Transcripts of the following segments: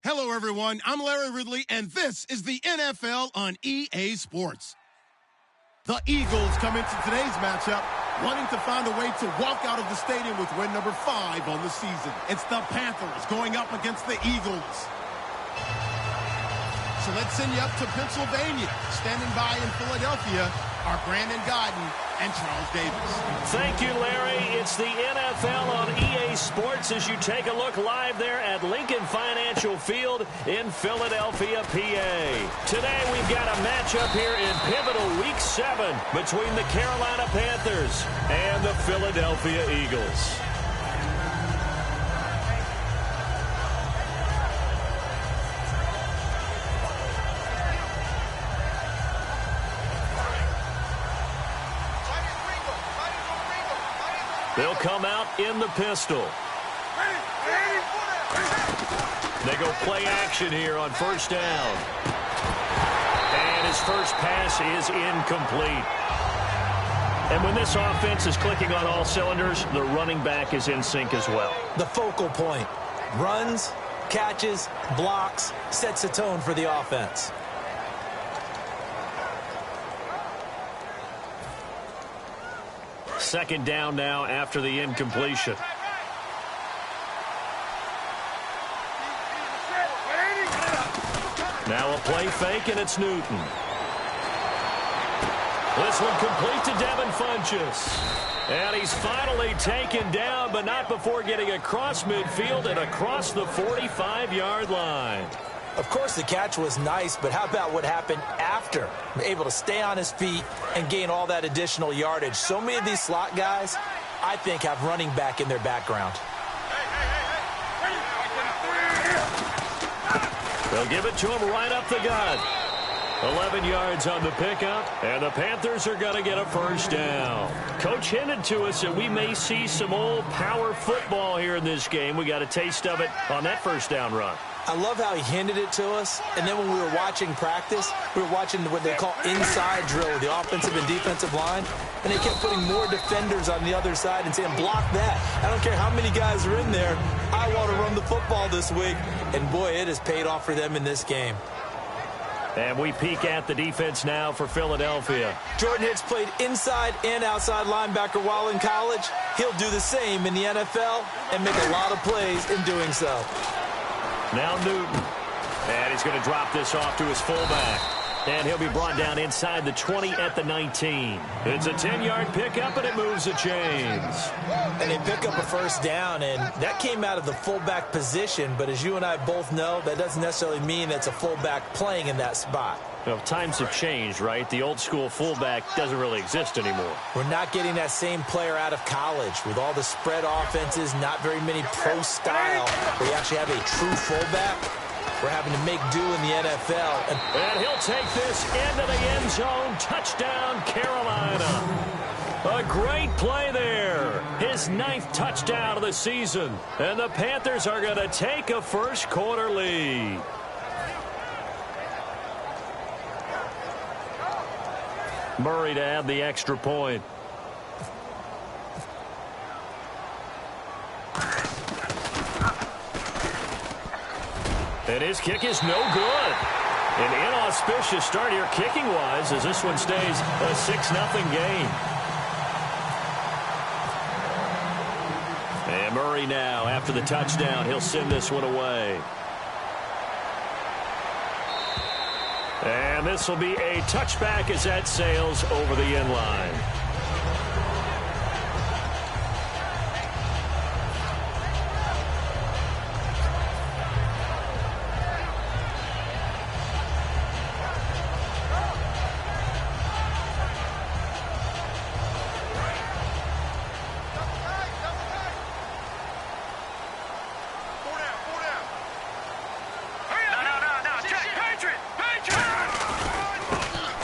Hello, everyone. I'm Larry Ridley, and this is the NFL on EA Sports. The Eagles come into today's matchup wanting to find a way to walk out of the stadium with win number 5 on the season. It's the Panthers going up against the Eagles. So let's send you up to Pennsylvania. Standing by in Philadelphia are Brandon Godden and Charles Davis. Thank you, Larry. It's the NFL on EA Sports as you take a look live there at Lincoln Financial Field in Philadelphia, PA. Today we've got a matchup here in pivotal Week 7 between the Carolina Panthers and the Philadelphia Eagles. They'll come out in the pistol. They go play action here on first down. And his first pass is incomplete. And when this offense is clicking on all cylinders, the running back is in sync as well. The focal point. Runs, catches, blocks, sets the tone for the offense. Second down now after the incompletion. Now a play fake, and it's Newton. This one complete to Devin Funchess. And he's finally taken down, but not before getting across midfield and across the 45-yard line. Of course, the catch was nice, but how about what happened after? Able to stay on his feet and gain all that additional yardage. So many of these slot guys, I think, have running back in their background. They'll give it to him right up the gut. 11 yards on the pickup, and the Panthers are going to get a first down. Coach hinted to us that we may see some old power football here in this game. We got a taste of it on that first down run. I love how he hinted it to us, and then when we were watching practice, we were watching what they call inside drill with the offensive and defensive line, and they kept putting more defenders on the other side and saying, block that. I don't care how many guys are in there. I want to run the football this week, and boy, it has paid off for them in this game. And we peek at the defense now for Philadelphia. Jordan Hicks played inside and outside linebacker while in college. He'll do the same in the NFL and make a lot of plays in doing so. Now Newton. And he's going to drop this off to his fullback. And he'll be brought down inside the 20 at the 19. It's a 10-yard pickup, and it moves the chains. And they pick up a first down, and that came out of the fullback position. But as you and I both know, that doesn't necessarily mean it's a fullback playing in that spot. Well, times have changed, right? The old-school fullback doesn't really exist anymore. We're not getting that same player out of college. With all the spread offenses, not very many pro style, where you actually have a true fullback. We're having to make do in the NFL. And he'll take this into the end zone. Touchdown, Carolina. A great play there. His 9th touchdown of the season. And the Panthers are going to take a first-quarter lead. Murray to add the extra point. And his kick is no good. An inauspicious start here kicking-wise as this one stays a 6-0 game. And Murray now, after the touchdown, he'll send this one away. And this will be a touchback as that sails over the end line.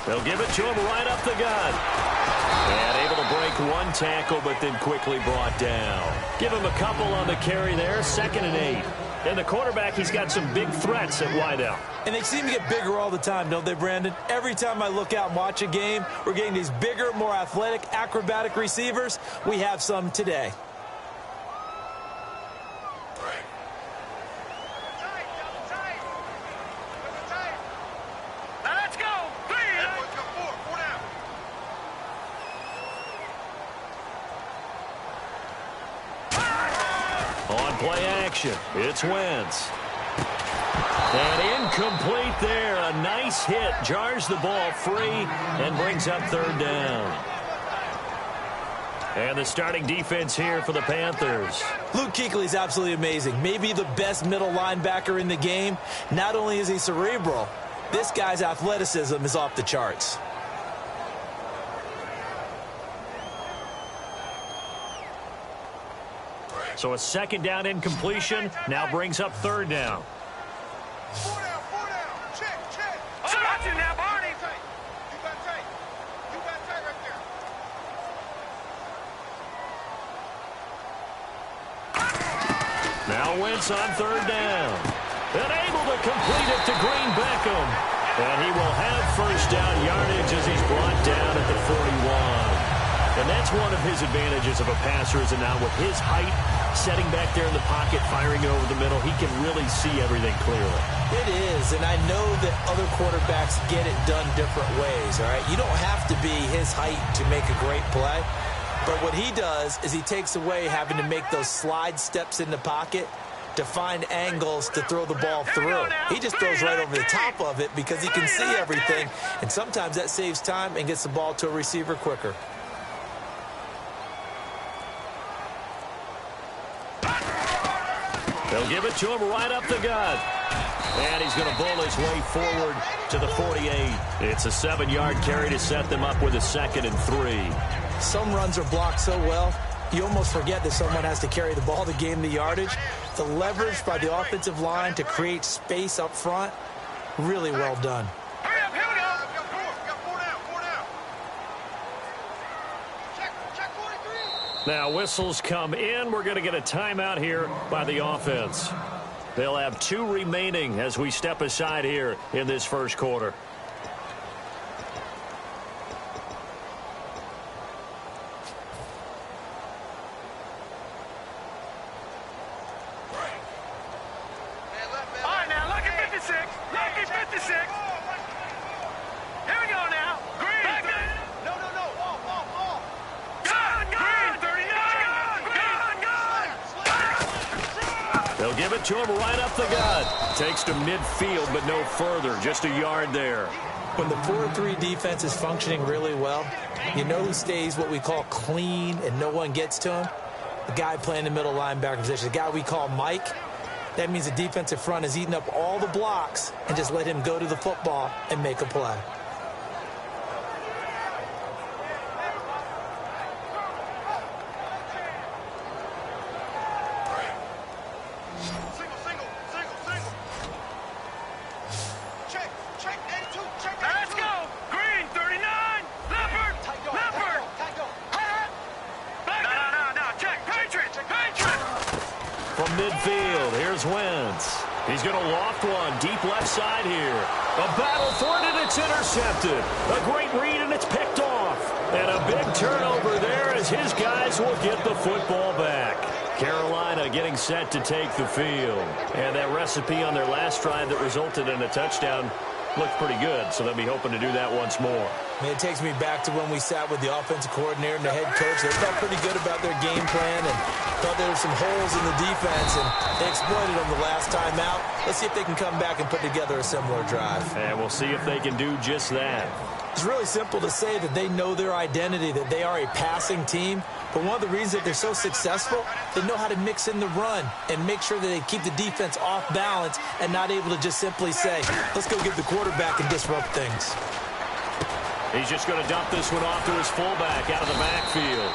They'll give it to him right up the gut. And able to break one tackle, but then quickly brought down. Give him a couple on the carry there, 2nd and 8. And the quarterback, he's got some big threats at wideout. And they seem to get bigger all the time, don't they, Brandon? Every time I look out and watch a game, we're getting these bigger, more athletic, acrobatic receivers. We have some today. play action. It's Wentz. And incomplete there. A nice hit. Jars the ball free and brings up third down. And the starting defense here for the Panthers. Luke Kuechly is absolutely amazing. Maybe the best middle linebacker in the game. Not only is he cerebral, this guy's athleticism is off the charts. So a second down incompletion now brings up third down. Four down. Check. Got you now, Barney. You got tight. Right there. Now Wentz on third down. And able to complete it to Green Beckham. And he will have first down yardage as he's brought down at the 41. And that's one of his advantages of a passer, is now with his height, setting back there in the pocket, firing it over the middle, he can really see everything clearly. It is, and I know that other quarterbacks get it done different ways, all right? You don't have to be his height to make a great play, but what he does is he takes away having to make those slide steps in the pocket to find angles to throw the ball through. He just throws right over the top of it because he can see everything, and sometimes that saves time and gets the ball to a receiver quicker. They'll give it to him right up the gut. And he's going to bull his way forward to the 48. It's a 7-yard carry to set them up with a 2nd and 3. Some runs are blocked so well, you almost forget that someone has to carry the ball to gain the yardage. The leverage by the offensive line to create space up front, really well done. Hurry up, here we go. We got four down. Check 43. Now whistles come in. We're going to get a timeout here by the offense. They'll have 2 remaining as we step aside here in this first quarter. All right, now, look at 56. Here we go now. Green. No. Wall. Green, 39. They'll give it to him right up the gut. Takes to midfield, but no further. Just a yard there. When the 4-3 defense is functioning really well, you know who stays what we call clean and no one gets to him? The guy playing the middle linebacker position, the guy we call Mike. That means the defensive front is eating up all the blocks and just let him go to the football and make a play. Single. Check and 2. Check. Let's go. Green, 39. Leopard. No. Check. Patriots. From midfield, here's Wentz. He's going to loft one deep left side here. A battle for it, and it's intercepted. A great read, and it's picked off. And a big turnover there as his guys will get the football back. Carolina getting set to take the field. And that recipe on their last drive that resulted in a touchdown looked pretty good, so they'll be hoping to do that once more. Man, it takes me back to when we sat with the offensive coordinator and the head coach. They felt pretty good about their game plan and thought there were some holes in the defense, and they exploited them the last time out. Let's see if they can come back and put together a similar drive. And we'll see if they can do just that. It's really simple to say that they know their identity, that they are a passing team. But one of the reasons that they're so successful, they know how to mix in the run and make sure that they keep the defense off balance and not able to just simply say, let's go get the quarterback and disrupt things. He's just going to dump this one off to his fullback out of the backfield.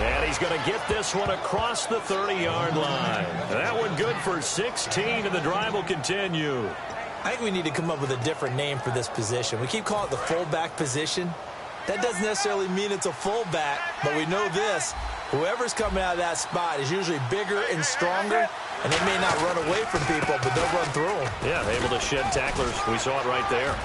And he's going to get this one across the 30-yard line. That one good for 16, and the drive will continue. I think we need to come up with a different name for this position. We keep calling it the fullback position. That doesn't necessarily mean it's a fullback, but we know this. Whoever's coming out of that spot is usually bigger and stronger, and they may not run away from people, but they'll run through them. Yeah, able to shed tacklers. We saw it right there.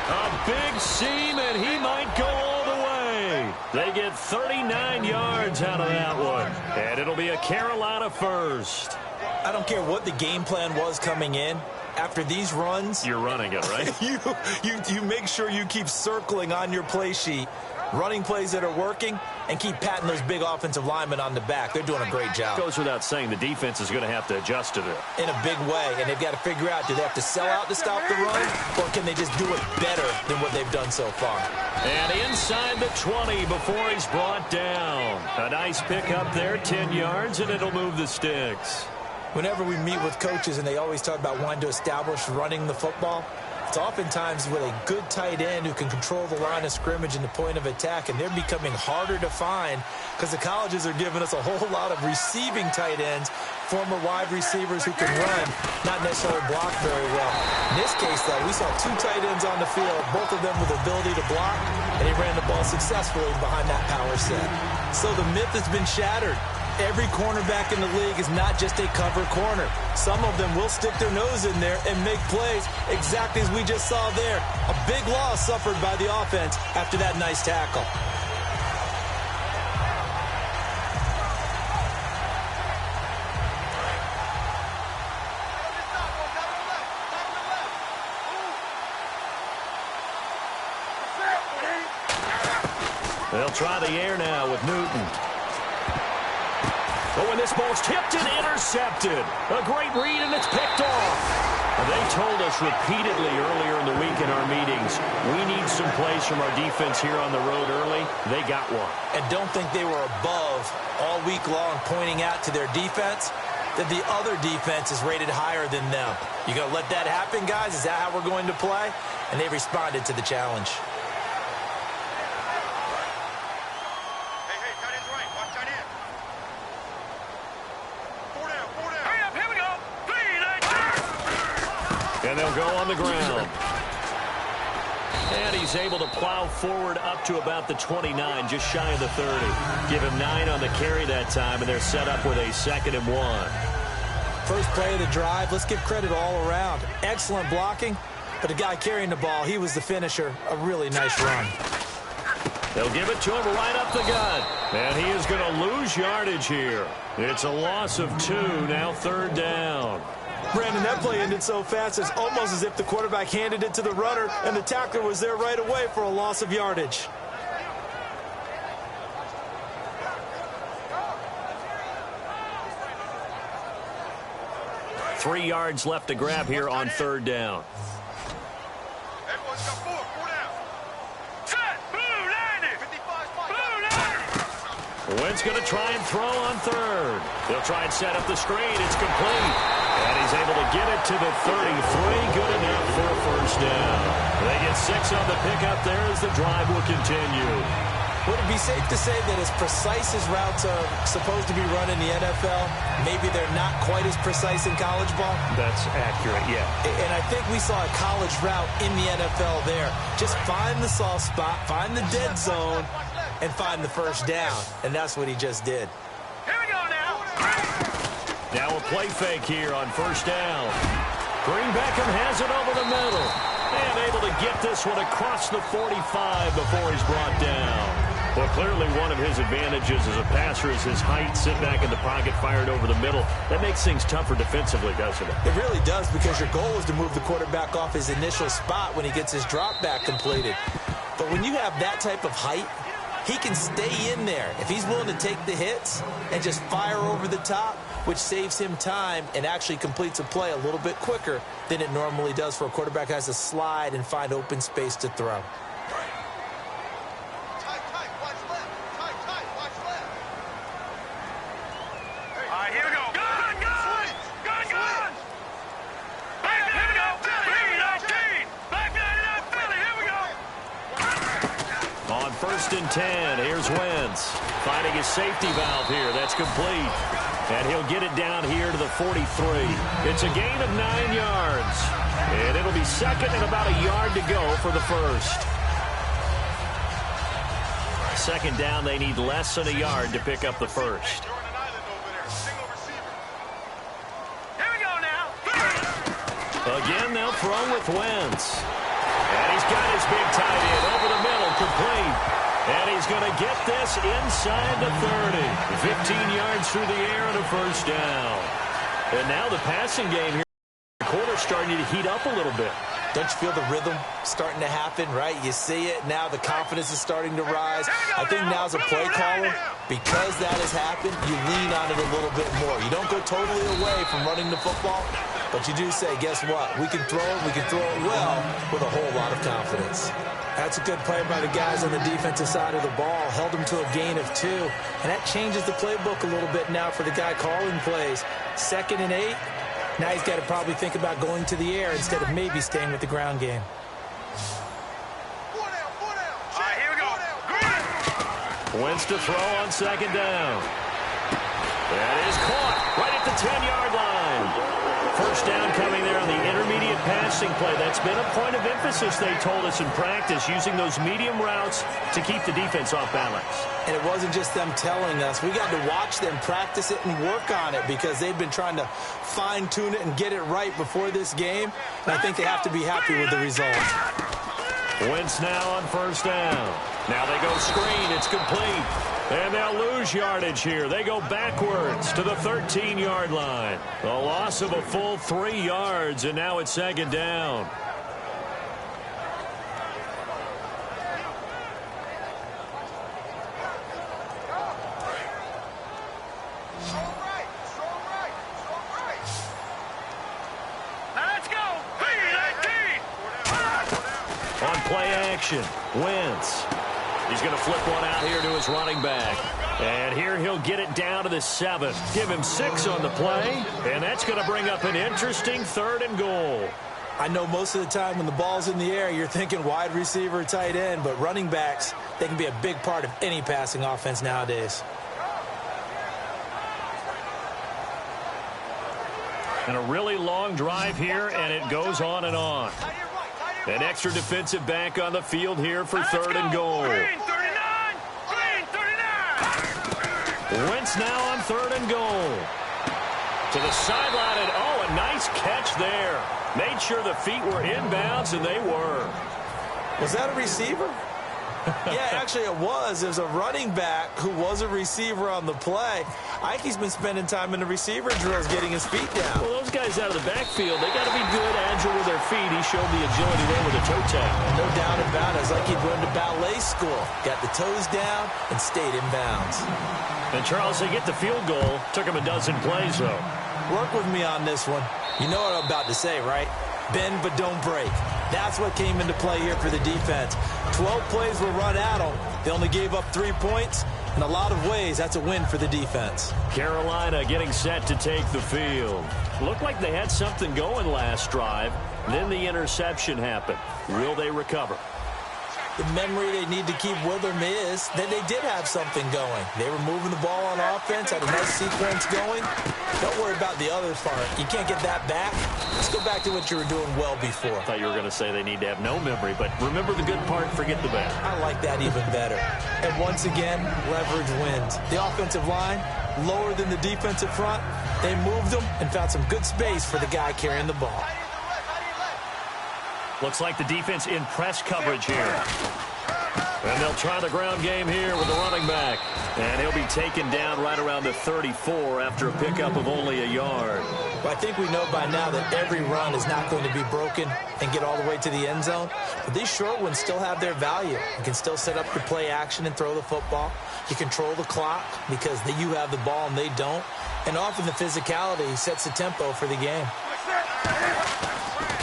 A big seam, and he might go all the way. They get 39 yards out of that one, and it'll be a Carolina first. I don't care what the game plan was coming in. After these runs, you're running it, right? you make sure you keep circling on your play sheet running plays that are working, and keep patting those big offensive linemen on the back. They're doing a great job. Goes without saying the defense is going to have to adjust to it. In a big way, and they've got to figure out, do they have to sell out to stop the run, or can they just do it better than what they've done so far? And inside the 20 before he's brought down. A nice pickup there, 10 yards, and it'll move the sticks. Whenever we meet with coaches and they always talk about wanting to establish running the football, it's oftentimes with a good tight end who can control the line of scrimmage and the point of attack, and they're becoming harder to find because the colleges are giving us a whole lot of receiving tight ends, former wide receivers who can run, not necessarily block very well. In this case, though, we saw two tight ends on the field, both of them with the ability to block, and they ran the ball successfully behind that power set. So the myth has been shattered. Every cornerback in the league is not just a cover corner. Some of them will stick their nose in there and make plays exactly as we just saw there. A big loss suffered by the offense after that nice tackle. They'll try the air now with Newton. Oh, and this ball's tipped and intercepted. A great read, and it's picked off. They told us repeatedly earlier in the week in our meetings, we need some plays from our defense here on the road early. They got one. And don't think they were above all week long pointing out to their defense that the other defense is rated higher than them. You going to let that happen, guys? Is that how we're going to play? And they responded to the challenge. And they'll go on the ground. And he's able to plow forward up to about the 29, just shy of the 30. Give him 9 on the carry that time, and they're set up with a 2nd and 1. First play of the drive, let's give credit all around. Excellent blocking, but the guy carrying the ball, he was the finisher. A really nice run. They'll give it to him right up the gut. And he is going to lose yardage here. It's a loss of 2, now 3rd down. Brandon, that play ended so fast, it's almost as if the quarterback handed it to the runner and the tackler was there right away for a loss of yardage. Three yards left to grab here on 3rd down. Wentz going to try and throw on 3rd. They'll try and set up the screen. It's complete. And he's able to get it to the 33. Good enough for a 1st down. They get 6 on the pickup there as the drive will continue. Would it be safe to say that as precise as routes are supposed to be run in the NFL, maybe they're not quite as precise in college ball? That's accurate, yeah. And I think we saw a college route in the NFL there. Just find the soft spot, find the dead zone, and find the 1st down. And that's what he just did. Here we go now. Now a play fake here on 1st down. Green Beckham has it over the middle. And able to get this one across the 45 before he's brought down. Well, clearly one of his advantages as a passer is his height. Sit back in the pocket, fired over the middle. That makes things tougher defensively, doesn't it? It really does, because your goal is to move the quarterback off his initial spot when he gets his drop back completed. But when you have that type of height, he can stay in there if he's willing to take the hits and just fire over the top, which saves him time and actually completes a play a little bit quicker than it normally does for a quarterback who has to slide and find open space to throw. On 1st and 10, here's Wentz. Finding his safety valve here. That's complete. And he'll get it down here to the 43. It's a gain of 9 yards. And it'll be 2nd and about a yard to go for the 1st. 2nd down, they need less than a yard to pick up the 1st. Again, they'll throw with Wentz. And he's got his big tight end over the middle, complete. And he's going to get this inside the 30. 15 yards through the air and a 1st down. And now the passing game here, the quarter's starting to heat up a little bit. Don't you feel the rhythm starting to happen, right? You see it. Now the confidence is starting to rise. I think now as a play caller, because that has happened, you lean on it a little bit more. You don't go totally away from running the football, but you do say, guess what? We can throw it well with a whole lot of confidence. That's a good play by the guys on the defensive side of the ball. Held them to a gain of 2. And that changes the playbook a little bit now for the guy calling plays. 2nd and 8. Now he's got to probably think about going to the air instead of maybe staying with the ground game. All right, here we go. Wentz to throw on 2nd down. That is caught right at the 10-yard line. First down coming there on the intermediate passing play. That's been a point of emphasis, they told us in practice, using those medium routes to keep the defense off balance. And it wasn't just them telling us. We got to watch them practice it and work on it because they've been trying to fine-tune it and get it right before this game. And I think they have to be happy with the result. Wentz now on 1st down. Now they go screen. It's complete. And they'll lose yardage here. They go backwards to the 13-yard line. A loss of a full 3 yards, and now it's 2nd down. Let's go. On play action, Wentz. He's going to flip one out here to his running back. And here he'll get it down to the 7. Give him 6 on the play. And that's going to bring up an interesting 3rd and goal. I know most of the time when the ball's in the air, you're thinking wide receiver, tight end. But running backs, they can be a big part of any passing offense nowadays. And a really long drive here, and it goes on and on. An extra defensive back on the field here for 3rd and goal. Green 39. Wentz now on 3rd and goal. To the sideline, and oh, a nice catch there. Made sure the feet were inbounds, and they were. Was that a receiver? Yeah, actually it was. There's a running back who was a receiver on the play. Ikey's been spending time in the receiver drills getting his feet down. Well, those guys out of the backfield, they got to be good, agile with their feet. He showed the agility there with a toe tap. No doubt about it. It's like he'd run to ballet school. Got the toes down and stayed in bounds. And, Charles, they get the field goal. Took him a dozen plays, though. Work with me on this one. You know what I'm about to say, right? Bend but don't break. That's what came into play here for the defense. 12 plays were run at them. They only gave up 3 points. In a lot of ways, that's a win for the defense. Carolina getting set to take the field. Looked like they had something going last drive. Then the interception happened. Will they recover? The memory they need to keep with them is that they did have something going. They were moving the ball on offense, had a nice sequence going. Don't worry about the other part. You can't get that back. Let's go back to what you were doing well before. I thought you were going to say they need to have no memory, but remember the good part, forget the bad. I like that even better. And once again, leverage wins. The offensive line, lower than the defensive front. They moved them and found some good space for the guy carrying the ball. Looks like the defense in press coverage here. And they'll try the ground game here with the running back. And he'll be taken down right around the 34 after a pickup of only a yard. Well, I think we know by now that every run is not going to be broken and get all the way to the end zone. But these short ones still have their value. You can still set up your play action and throw the football. You control the clock because you have the ball and they don't. And often the physicality sets the tempo for the game.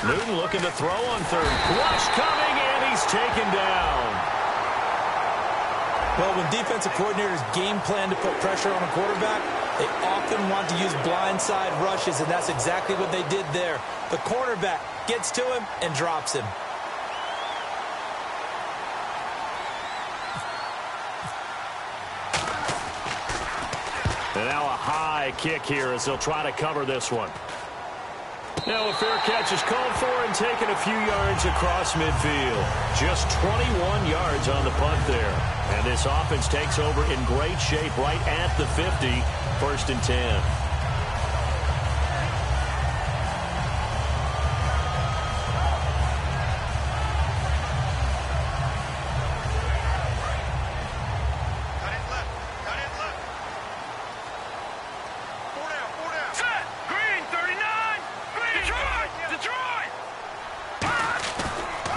Newton looking to throw on 3rd. Rush coming, and he's taken down. Well, when defensive coordinators game plan to put pressure on a quarterback, they often want to use blindside rushes, and that's exactly what they did there. The cornerback gets to him and drops him. And now a high kick here as they'll try to cover this one. Now a fair catch is called for and taken a few yards across midfield. Just 21 yards on the punt there. And this offense takes over in great shape right at the 50. 1st and 10.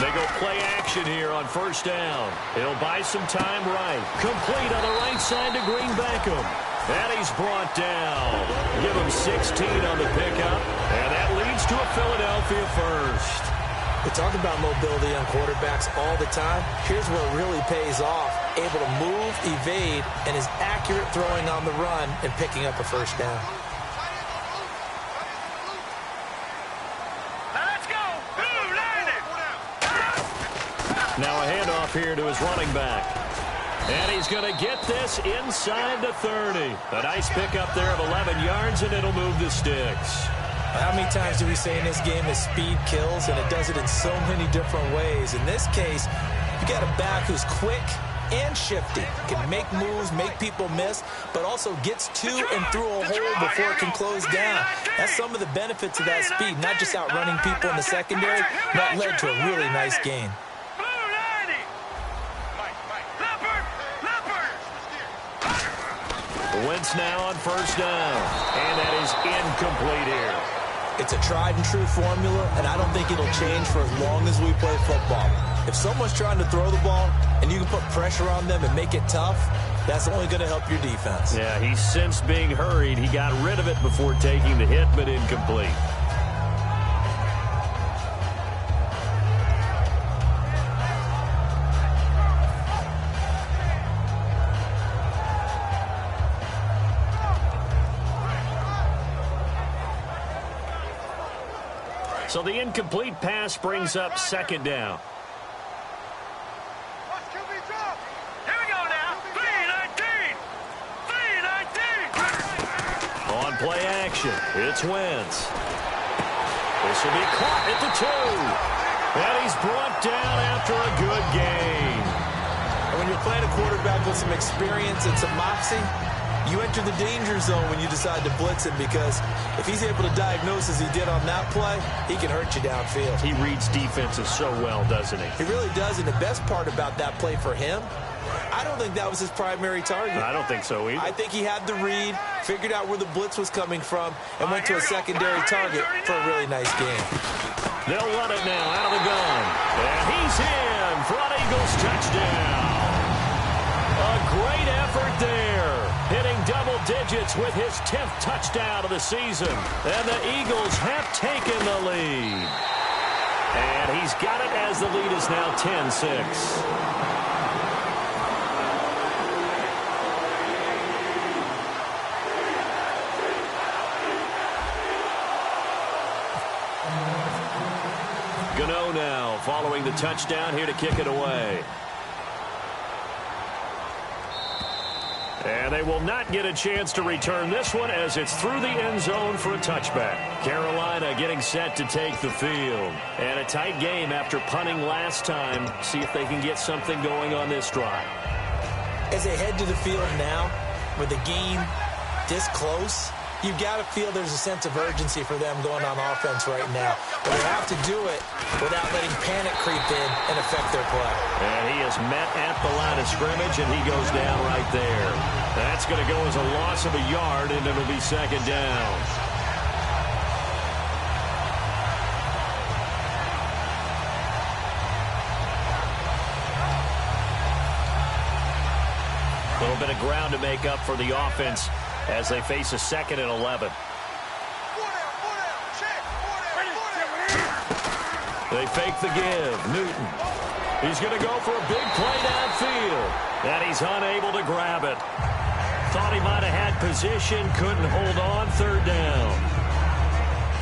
They go play action here on first down. He'll buy some time right. Complete on the right side to Green Beckham. And he's brought down. Give him 16 on the pickup. And that leads to a Philadelphia first. We talk about mobility on quarterbacks all the time. Here's where it really pays off. Able to move, evade, and is accurate throwing on the run and picking up a first down. Let's go. Now a handoff here to his running back. And he's going to get this inside the 30. A nice pickup there of 11 yards, and it'll move the sticks. How many times do we say in this game that speed kills, and it does it in so many different ways? In this case, you got a back who's quick and shifty, can make moves, make people miss, but also gets to and through a hole before it can close down. That's some of the benefits of that speed, not just outrunning people in the secondary. That led to a really nice gain. Wentz now on first down, and that is incomplete here. It's a tried and true formula, and I don't think it'll change for as long as we play football. If someone's trying to throw the ball and you can put pressure on them and make it tough, that's only going to help your defense. Yeah, he sensed being hurried. He got rid of it before taking the hit, but incomplete. So the incomplete pass brings up second down. Watch QB drop. Here we go now. 3-19. 3-19. On play action, it's Wentz. This will be caught at the 2. And he's brought down after a good gain. And when you're playing a quarterback with some experience and some moxie, you enter the danger zone when you decide to blitz him, because if he's able to diagnose as he did on that play, he can hurt you downfield. He reads defenses so well, doesn't he? He really does, and the best part about that play for him, I don't think that was his primary target. I don't think so either. I think he had the read, figured out where the blitz was coming from, and went to a secondary target for a really nice game. They'll run it now out of the gun. And he's in for an Eagles touchdown. A great effort there. Hitting double digits with his 10th touchdown of the season. And the Eagles have taken the lead. And he's got it as the lead is now 10-6. Gano now following the touchdown here to kick it away. And they will not get a chance to return this one as it's through the end zone for a touchback. Carolina getting set to take the field. And a tight game after punting last time. See if they can get something going on this drive. As they head to the field now, with the game this close, you've got to feel there's a sense of urgency for them going on offense right now. But they have to do it without letting panic creep in and affect their play. And he is met at the line of scrimmage, and he goes down right there. That's going to go as a loss of a yard, and it'll be second down. A little bit of ground to make up for the offense as they face a 2nd and 11. They fake the give. Newton. He's going to go for a big play downfield. And he's unable to grab it. Thought he might have had position. Couldn't hold on. 3rd down.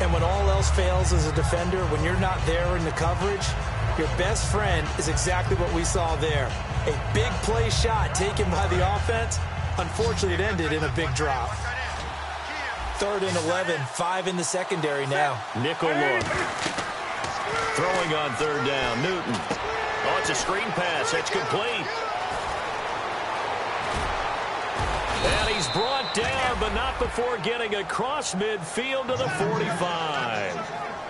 And when all else fails as a defender, when you're not there in the coverage, your best friend is exactly what we saw there. A big play shot taken by the offense. Unfortunately, it ended in a big drop. 3rd and 11, 5 in the secondary now. Nickel look. Throwing on 3rd down, Newton. Oh, it's a screen pass. That's complete. And he's brought down, but not before getting across midfield to the 45.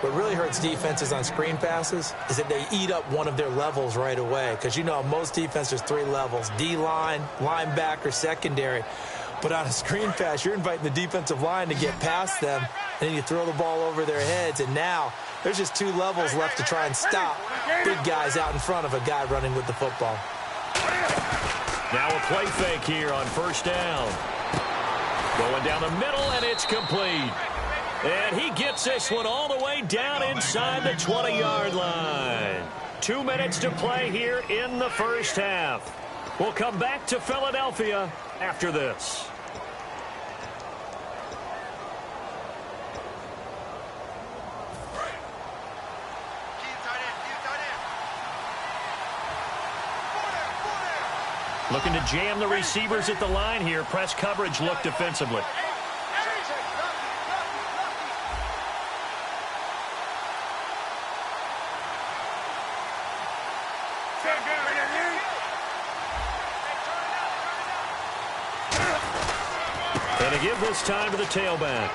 What really hurts defenses on screen passes is that they eat up one of their levels right away. Because, you know, most defenses, 3 levels. D-line, linebacker, secondary. But on a screen pass, you're inviting the defensive line to get past them, and then you throw the ball over their heads, and now there's just 2 levels left to try and stop big guys out in front of a guy running with the football. Now a play fake here on first down. Going down the middle, and it's complete. And he gets this one all the way down inside the 20-yard line. 2 minutes to play here in the first half. We'll come back to Philadelphia after this. Looking to jam the receivers at the line here. Press coverage look defensively. And to give this time to the tailback.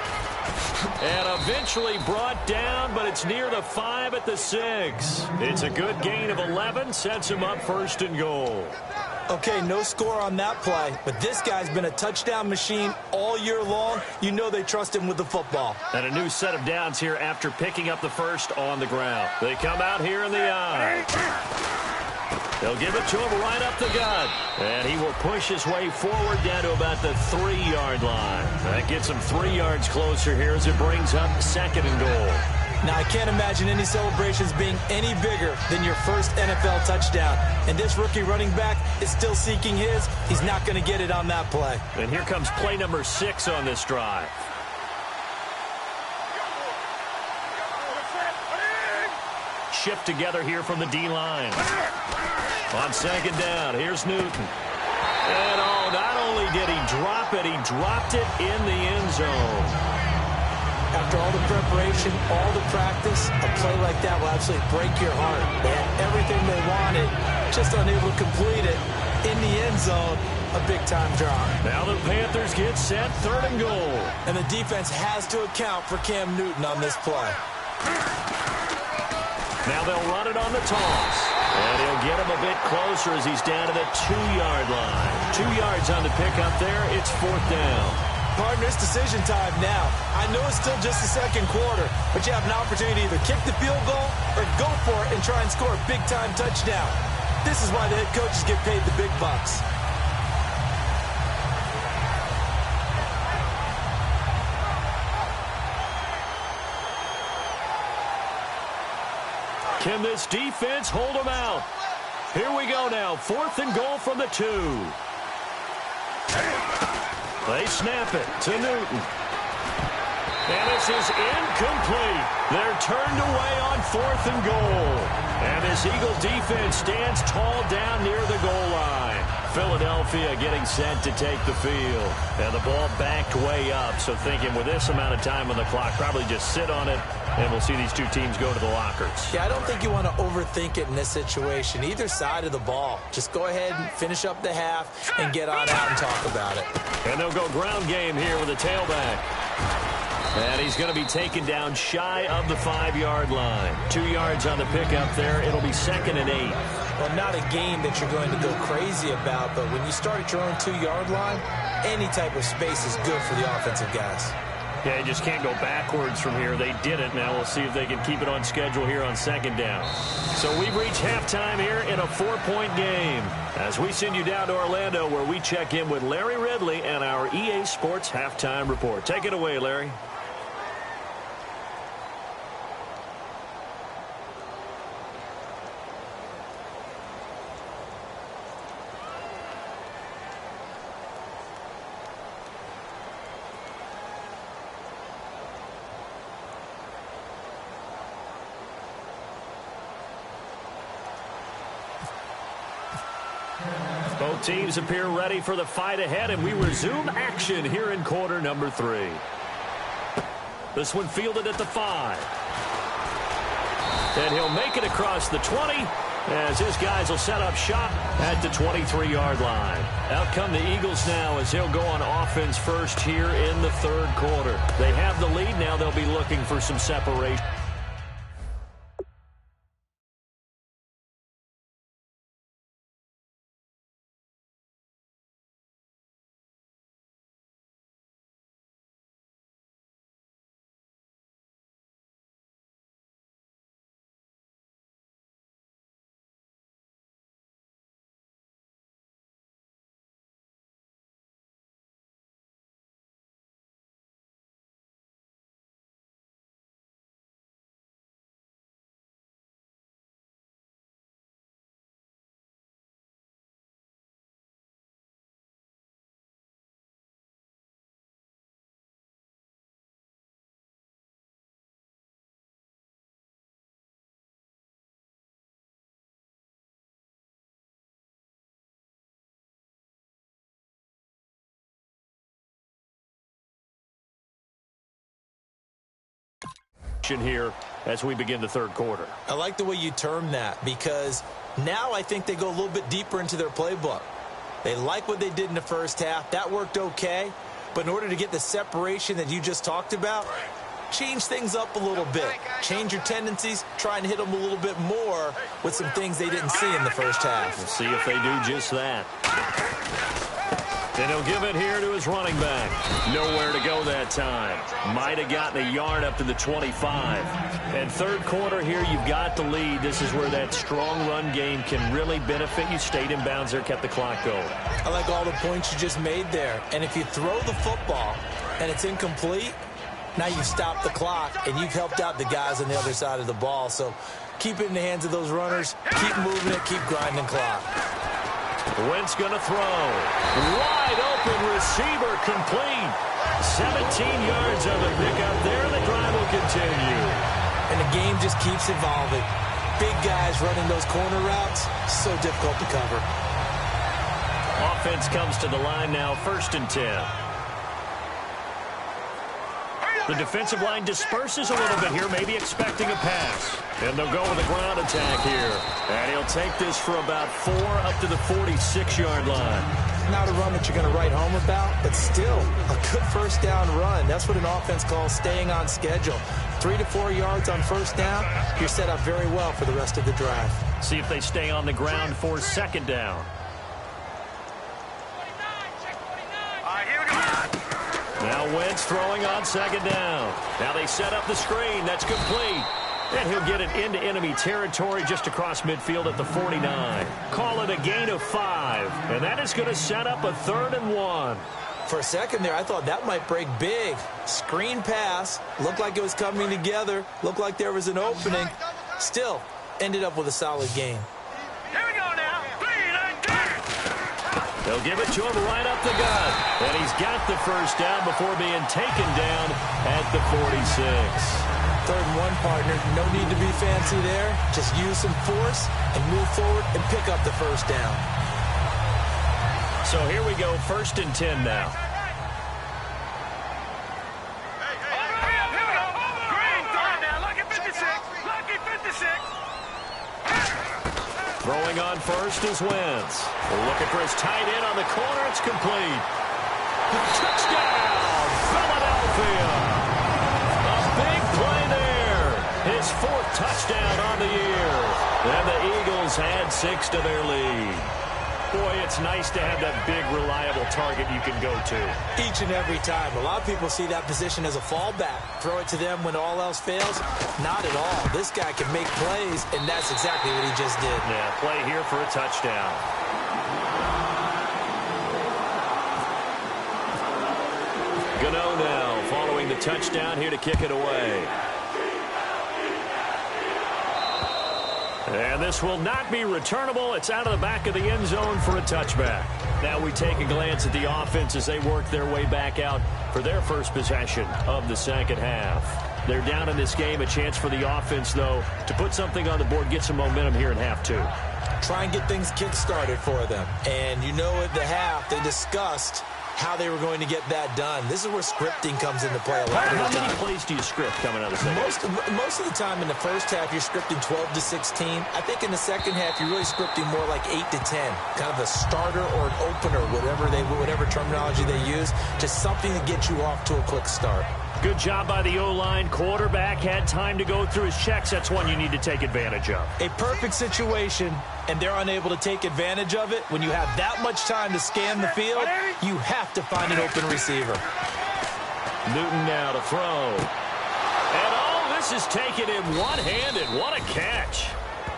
And eventually brought down, but it's near the 5 at the 6. It's a good gain of 11, sets him up first and goal. Okay, no score on that play, but this guy's been a touchdown machine all year long. You know they trust him with the football. And a new set of downs here after picking up the first on the ground. They come out here in the eye. They'll give it to him right up the gut. And he will push his way forward down to about the 3-yard line. That gets him 3 yards closer here as it brings up second and goal. Now, I can't imagine any celebrations being any bigger than your first NFL touchdown. And this rookie running back is still seeking his. He's not going to get it on that play. And here comes play number 6 on this drive. Shift together here from the D-line. On second down, here's Newton. And not only did he drop it, he dropped it in the end zone. After all the preparation, all the practice, a play like that will absolutely break your heart. They had everything they wanted, just unable to complete it. In the end zone, a big-time drop. Now the Panthers get set, third and goal. And the defense has to account for Cam Newton on this play. Now they'll run it on the toss. And he'll get him a bit closer as he's down to the 2-yard line. 2 yards on the pickup there. It's fourth down. Partner, it's decision time now. I know it's still just the second quarter, but you have an opportunity to either kick the field goal or go for it and try and score a big-time touchdown. This is why the head coaches get paid the big bucks. Can this defense hold them out? Here we go now. Fourth and goal from the 2. They snap it to Newton. And this is incomplete. They're turned away on fourth and goal. And this Eagles defense stands tall down near the goal line. Philadelphia getting set to take the field. And the ball backed way up. So thinking with this amount of time on the clock, probably just sit on it. And we'll see these two teams go to the lockers. Yeah, I don't think you want to overthink it in this situation. Either side of the ball. Just go ahead and finish up the half and get on out and talk about it. And they'll go ground game here with a tailback. And he's going to be taken down shy of the 5-yard line. 2 yards on the pickup there. It'll be second and 8. Well, not a game that you're going to go crazy about, but when you start at your own 2-yard line, any type of space is good for the offensive guys. Yeah, you just can't go backwards from here. They did it. Now we'll see if they can keep it on schedule here on second down. So we've reached halftime here in a 4-point game as we send you down to Orlando where we check in with Larry Ridley and our EA Sports Halftime Report. Take it away, Larry. Both teams appear ready for the fight ahead, and we resume action here in quarter number 3. This one fielded at the 5. And he'll make it across the 20 as his guys will set up shop at the 23-yard line. Out come the Eagles now as they'll go on offense first here in the third quarter. They have the lead now. They'll be looking for some separation. direction here as we begin the third quarter. I like the way you term that, because now I think they go a little bit deeper into their playbook. They like what they did in the first half. That worked okay. But in order to get the separation that you just talked about, change things up a little bit. Change your tendencies. Try and hit them a little bit more with some things they didn't see in the first half. We'll see if they do just that. And he'll give it here to his running back. Nowhere to go that time. Might have gotten a yard up to the 25. And third quarter here, you've got the lead. This is where that strong run game can really benefit you. Stayed in bounds there, kept the clock going. I like all the points you just made there. And if you throw the football and it's incomplete, now you've stopped the clock and you've helped out the guys on the other side of the ball. So keep it in the hands of those runners. Keep moving it. Keep grinding clock. Wentz going to throw. Wide open receiver complete. 17 yards on the pickup there. The drive will continue. And the game just keeps evolving. Big guys running those corner routes, so difficult to cover. Offense comes to the line now, 1st and 10. The defensive line disperses a little bit here, maybe expecting a pass. And they'll go with a ground attack here. And he'll take this for about 4 up to the 46-yard line. Not a run that you're going to write home about, but still a good first down run. That's what an offense calls staying on schedule. 3 to 4 yards on first down, you're set up very well for the rest of the drive. See if they stay on the ground for 2nd down. Now Wentz throwing on 2nd down. Now they set up the screen. That's complete. And he'll get it into enemy territory just across midfield at the 49. Call it a gain of 5. And that is going to set up a 3rd and 1. For a second there, I thought that might break big. Screen pass. Looked like it was coming together. Looked like there was an opening. Still, ended up with a solid game. Here we go now. They'll give it to him right up the gut. And he's got the first down before being taken down at the 46. 3rd and 1, partner. No need to be fancy there. Just use some force and move forward and pick up the first down. So here we go, 1st and 10 now. Throwing on first is Wentz. Looking for his tight end on the corner. It's complete. Touchdown, Philadelphia. A big play there. His 4th touchdown on the year. And the Eagles had 6 to their lead. Boy, it's nice to have that big, reliable target you can go to. Each and every time. A lot of people see that position as a fallback. Throw it to them when all else fails. Not at all. This guy can make plays, and that's exactly what he just did. Yeah, play here for a touchdown. Gano now following the touchdown here to kick it away. And this will not be returnable. It's out of the back of the end zone for a touchback. Now we take a glance at the offense as they work their way back out for their first possession of the 2nd half. They're down in this game. A chance for the offense, though, to put something on the board, get some momentum here in half 2. Try and get things kick-started for them. And you know at the half, they discussed how they were going to get that done. This is where scripting comes into play a lot of the time. How many plays do you script coming out of the second? Most of the time in the first half, you're scripting 12 to 16. I think in the second half, you're really scripting more like 8 to 10. Kind of a starter or an opener, whatever terminology they use. Just something to get you off to a quick start. Good job by the O-line. Quarterback had time to go through his checks. That's one you need to take advantage of. A perfect situation, and they're unable to take advantage of it. When you have that much time to scan the field, you have to find an open receiver. Newton now to throw. And all this is taken in one-handed. What a catch.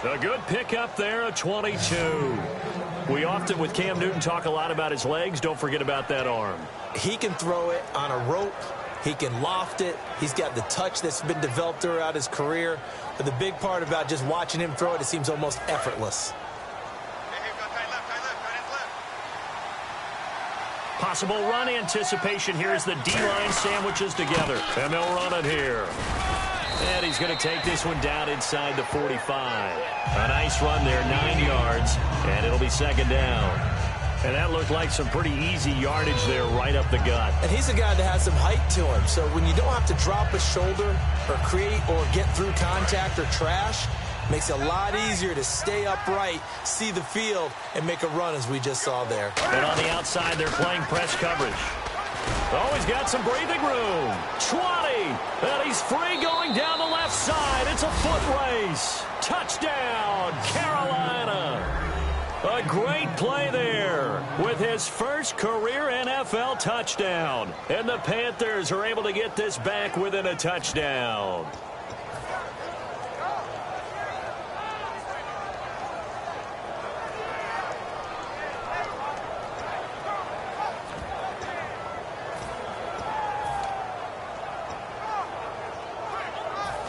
A good pickup there, a 22. We often, with Cam Newton, talk a lot about his legs. Don't forget about that arm. He can throw it on a rope. He can loft it. He's got the touch that's been developed throughout his career. But the big part about just watching him throw it, it seems almost effortless. Possible run anticipation here as the D-line sandwiches together. And they'll run it here. And he's going to take this one down inside the 45. A nice run there, 9 yards. And it'll be 2nd down. And that looked like some pretty easy yardage there right up the gut. And he's a guy that has some height to him. So when you don't have to drop a shoulder or create or get through contact or trash, makes it a lot easier to stay upright, see the field, and make a run as we just saw there. And on the outside, they're playing press coverage. Oh, he's got some breathing room. 20. And he's free going down the left side. It's a foot race. Touchdown, Carolina. A great play there with his first career NFL touchdown. And the Panthers are able to get this back within a touchdown.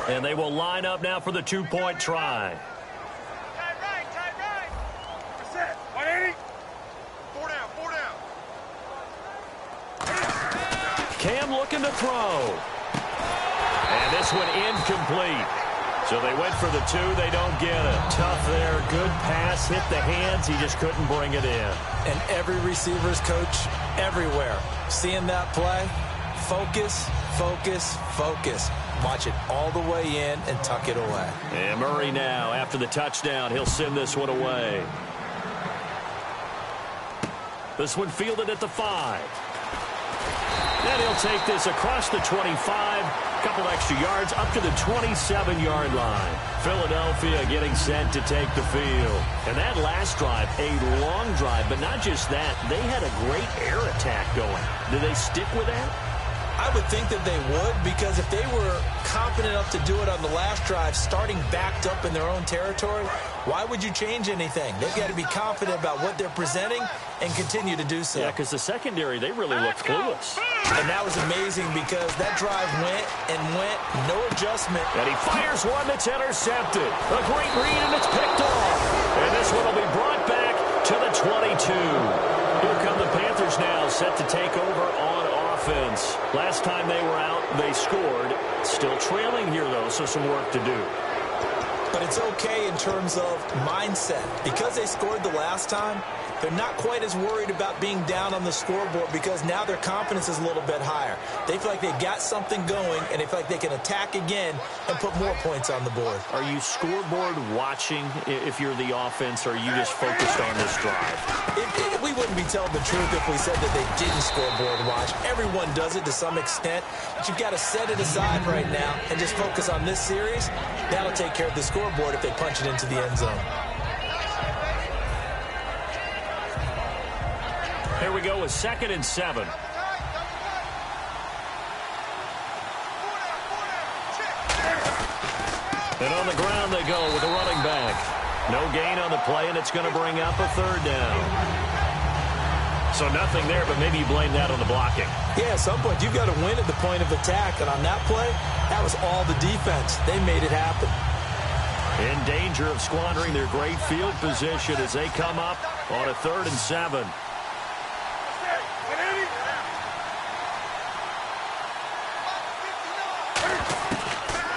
And they will line up now for the two-point try. Tight right, tight right. That's it. 180. Four down. Cam looking to throw. And this one incomplete. So they went for the two. They don't get it. Tough there. Good pass. Hit the hands. He just couldn't bring it in. And every receiver's coach everywhere. Seeing that play, focus, focus, focus. Watch it all the way in and tuck it away. And Murray now, after the touchdown, he'll send this one away. This one fielded at the 5. And he'll take this across the 25. A couple extra yards up to the 27-yard line. Philadelphia getting set to take the field. And that last drive, a long drive, but not just that. They had a great air attack going. Do they stick with that? I would think that they would, because if they were confident enough to do it on the last drive, starting backed up in their own territory, why would you change anything? They've got to be confident about what they're presenting and continue to do so. Yeah, because the secondary, they really looked clueless. And that was amazing because that drive went and went, no adjustment. And he fires one that's intercepted. A great read, and it's picked off. And this one will be brought back to the 22. Here come the Panthers now, set to take over on offense. Last time they were out, they scored. Still trailing here, though, so some work to do. But it's okay in terms of mindset. Because they scored the last time, they're not quite as worried about being down on the scoreboard because now their confidence is a little bit higher. They feel like they've got something going, and they feel like they can attack again and put more points on the board. Are you scoreboard watching if you're the offense, or are you just focused on this drive? We wouldn't be telling the truth if we said that they didn't scoreboard watch. Everyone does it to some extent, but you've got to set it aside right now and just focus on this series. That'll take care of the scoreboard if they punch it into the end zone. Here we go with 2nd and 7. And on the ground they go with a running back. No gain on the play, and it's going to bring up a 3rd down. So nothing there, but maybe you blame that on the blocking. Yeah, at some point you've got to win at the point of attack, and on that play, that was all the defense. They made it happen. In danger of squandering their great field position as they come up on a 3rd and 7.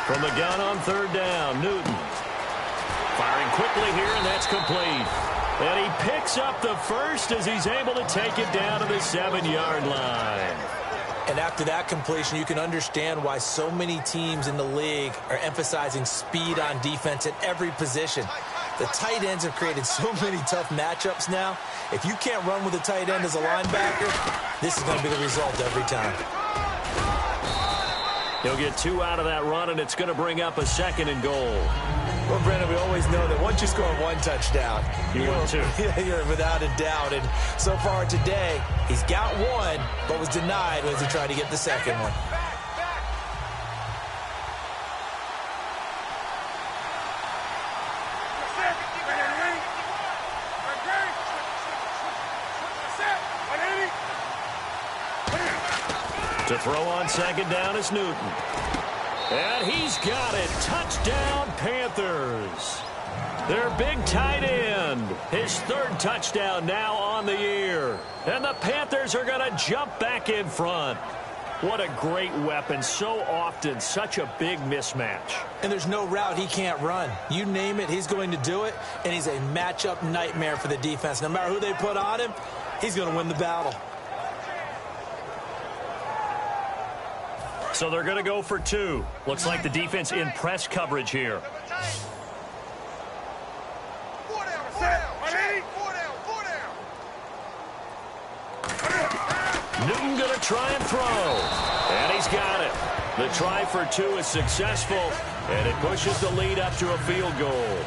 From the gun on 3rd down, Newton. Firing quickly here, and that's complete. And he picks up the first as he's able to take it down to the 7-yard line. And after that completion, you can understand why so many teams in the league are emphasizing speed on defense at every position. The tight ends have created so many tough matchups now. If you can't run with a tight end as a linebacker, this is going to be the result every time. He'll get 2 out of that run, and it's going to bring up a 2nd and goal. Well, Brendan, we always know that once you score 1 touchdown, you're 2. You're without a doubt. And so far today, he's got 1, but was denied as he tried to get the 2nd one. To throw on 2nd down is Newton. And he's got it. Touchdown, Panthers. Their big tight end. His 3rd touchdown now on the year. And the Panthers are going to jump back in front. What a great weapon. So often, such a big mismatch. And there's no route he can't run. You name it, he's going to do it. And he's a matchup nightmare for the defense. No matter who they put on him, he's going to win the battle. So they're going to go for 2. Looks like the defense in press coverage here. Newton going to try and throw. And he's got it. The try for 2 is successful, and it pushes the lead up to a field goal.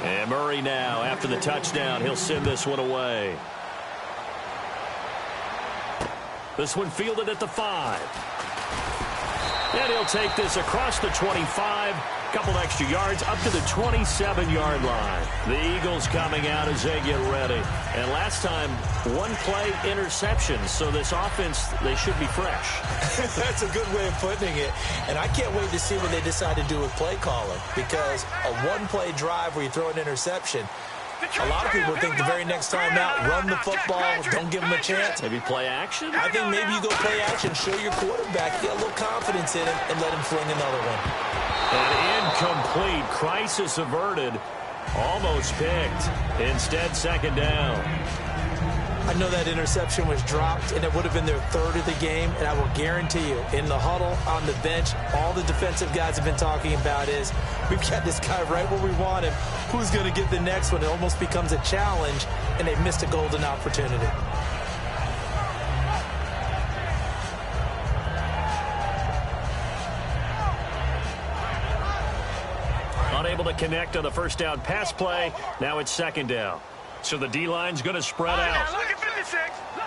And Murray now, after the touchdown, he'll send this one away. This one fielded at the 5. And he'll take this across the 25. Couple extra yards up to the 27-yard line. The Eagles coming out as they get ready. And last time, 1 play interception. So this offense, they should be fresh. That's a good way of putting it. And I can't wait to see what they decide to do with play calling. Because a 1-play drive where you throw an interception, a lot of people think the very next time out, run the football, don't give them a chance. Maybe play action? I think maybe you go play action, show your quarterback, get a little confidence in him, and let him fling another one. An incomplete, crisis averted, almost picked. Instead, second down. I know that interception was dropped, and it would have been their 3rd of the game, and I will guarantee you, in the huddle, on the bench, all the defensive guys have been talking about is, we've got this guy right where we want him. Who's going to get the next one? It almost becomes a challenge, and they've missed a golden opportunity. Unable to connect on the first down pass play. Now it's second down. So the D-line's going to spread out. Look at 56.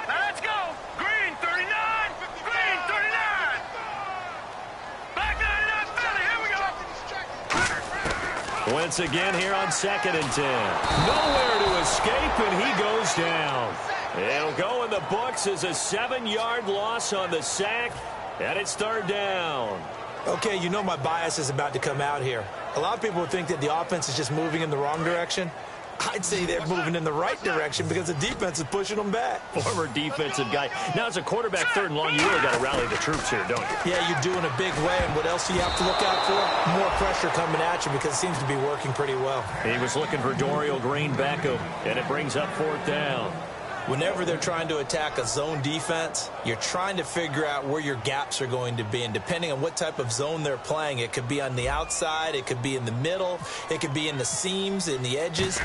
Now let's go. Green, 39. Green, 39. Black 99, Philly. Here we go. Once again here on 2nd and 10. Nowhere to escape, and he goes down. It'll go in the books as a 7-yard loss on the sack, and it's 3rd down. Okay, you know my bias is about to come out here. A lot of people think that the offense is just moving in the wrong direction. I'd say they're moving in the right direction because the defense is pushing them back. Former defensive guy. Now, as a quarterback, 3rd and long, you really got to rally the troops here, don't you? Yeah, you're doing a big way, and what else do you have to look out for? More pressure coming at you because it seems to be working pretty well. He was looking for Dorial Green Beckham, and it brings up 4th down. Whenever they're trying to attack a zone defense, you're trying to figure out where your gaps are going to be. And depending on what type of zone they're playing, it could be on the outside, it could be in the middle, it could be in the seams, in the edges.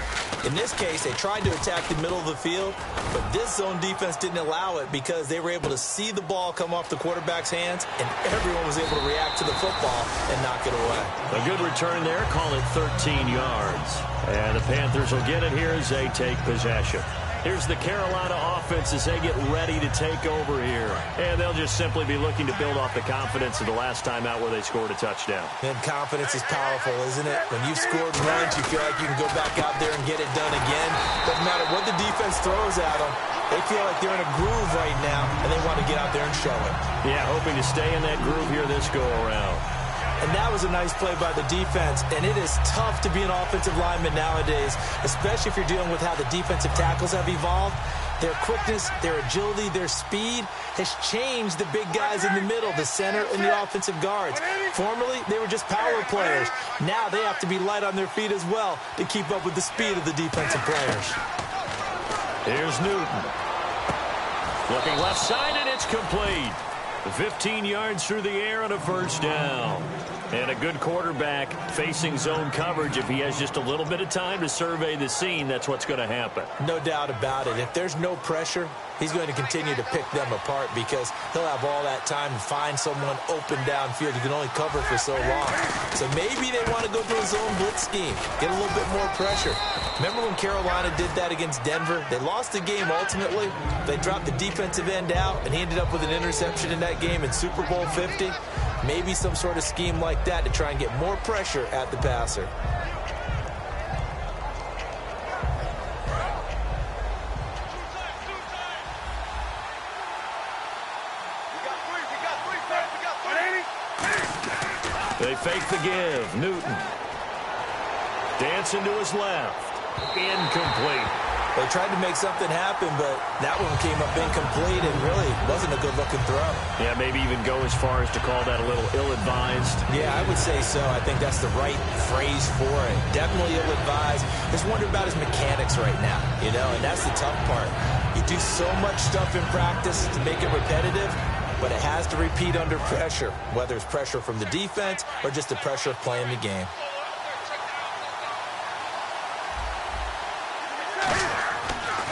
In this case, they tried to attack the middle of the field, but this zone defense didn't allow it because they were able to see the ball come off the quarterback's hands, and everyone was able to react to the football and knock it away. A good return there, call it 13 yards. And the Panthers will get it here as they take possession. Here's the Carolina offense as they get ready to take over here. And they'll just simply be looking to build off the confidence of the last time out where they scored a touchdown. And confidence is powerful, isn't it? When you've scored once, you feel like you can go back out there and get it done again. Doesn't matter what the defense throws at them. They feel like they're in a groove right now, and they want to get out there and show it. Yeah, hoping to stay in that groove here this go-around. And that was a nice play by the defense. And it is tough to be an offensive lineman nowadays, especially if you're dealing with how the defensive tackles have evolved. Their quickness, their agility, their speed has changed the big guys in the middle, the center, and the offensive guards. Formerly, they were just power players. Now they have to be light on their feet as well to keep up with the speed of the defensive players. Here's Newton. Looking left side, and it's complete. 15 yards through the air on a first down. And a good quarterback facing zone coverage. If he has just a little bit of time to survey the scene, that's what's going to happen. No doubt about it. If there's no pressure, he's going to continue to pick them apart because he'll have all that time to find someone open downfield. You can only cover for so long. So maybe they want to go to a zone blitz scheme, get a little bit more pressure. Remember when Carolina did that against Denver? They lost the game ultimately. They dropped the defensive end out, and he ended up with an interception in that game in Super Bowl 50. Maybe some sort of scheme like that to try and get more pressure at the passer. They fake the give. Newton. Dancing to his left. Incomplete. They tried to make something happen, but that one came up incomplete and really wasn't a good-looking throw. Yeah, maybe even go as far as to call that a little ill-advised. Yeah, I would say so. I think that's the right phrase for it. Definitely ill-advised. Just wonder about his mechanics right now, you know, and that's the tough part. You do so much stuff in practice to make it repetitive, but it has to repeat under pressure, whether it's pressure from the defense or just the pressure of playing the game.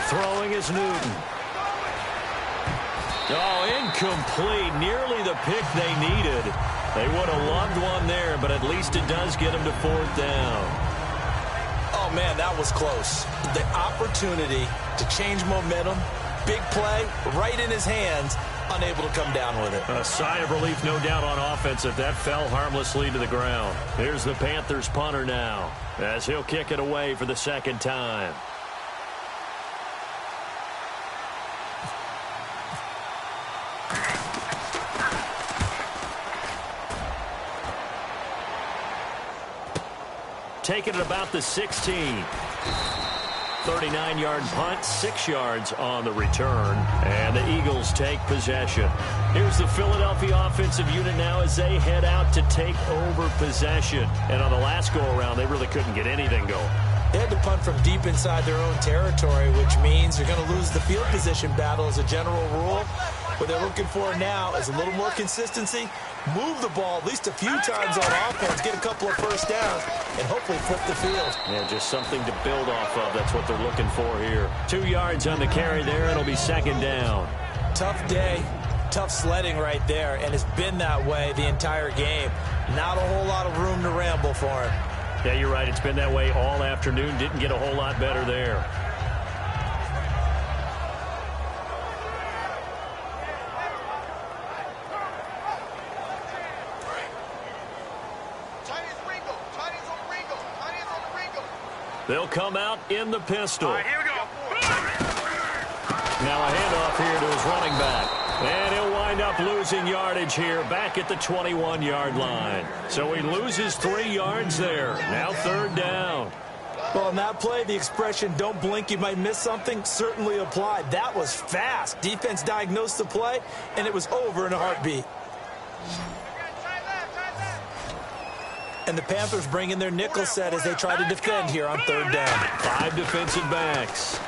Throwing is Newton. Oh, incomplete. Nearly the pick they needed. They would have loved one there, but at least it does get them to 4th down. Oh, man, that was close. The opportunity to change momentum, big play, right in his hands, unable to come down with it. A sigh of relief, no doubt, on offense if that fell harmlessly to the ground. Here's the Panthers punter now, as he'll kick it away for the second time. Taking it about the 16. 39-yard punt, 6 yards on the return, and the Eagles take possession. Here's the Philadelphia offensive unit now as they head out to take over possession. And on the last go-around, they really couldn't get anything going. They had to punt from deep inside their own territory, which means they're going to lose the field position battle as a general rule. What they're looking for now is a little more consistency, move the ball at least a few times on offense, get a couple of first downs, and hopefully flip the field. Yeah, just something to build off of. That's what they're looking for here. 2 yards on the carry there. It'll be second down. Tough day, tough sledding right there, and it's been that way the entire game. Not a whole lot of room to ramble for him. Yeah, you're right. It's been that way all afternoon. Didn't get a whole lot better there. They'll come out in the pistol. All right, here we go. Now a handoff here to his running back. And he'll wind up losing yardage here back at the 21-yard line. So he loses 3 yards there. Now 3rd down. Well, on that play, the expression, don't blink, you might miss something, certainly applied. That was fast. Defense diagnosed the play, and it was over in a heartbeat. And the Panthers bring in their nickel set as they try to defend here on 3rd down. 5 defensive backs.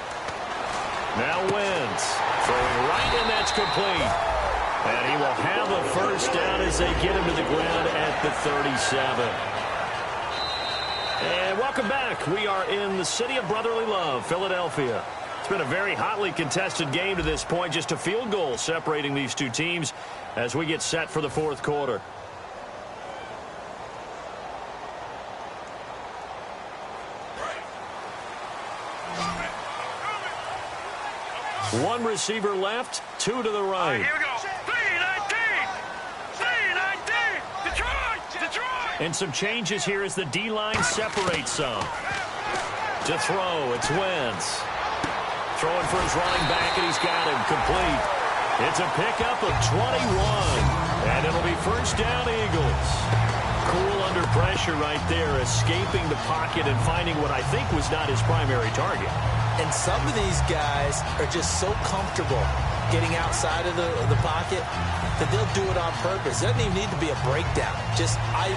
Now Wentz throwing right, and that's complete. And he will have a first down as they get him to the ground at the 37. And welcome back. We are in the city of brotherly love, Philadelphia. It's been a very hotly contested game to this point. Just a field goal separating these two teams as we get set for the 4th quarter. One receiver left, 2 to the right. Here we go. 3-19. 3-19. Detroit. And some changes here as the D-line separates some. To throw, it's Wentz. Throwing for his running back, and he's got him complete. It's a pickup of 21. And it'll be first down, Eagles. Cool under pressure right there, escaping the pocket and finding what I think was not his primary target. And some of these guys are just so comfortable getting outside of the pocket that they'll do it on purpose. It doesn't even need to be a breakdown.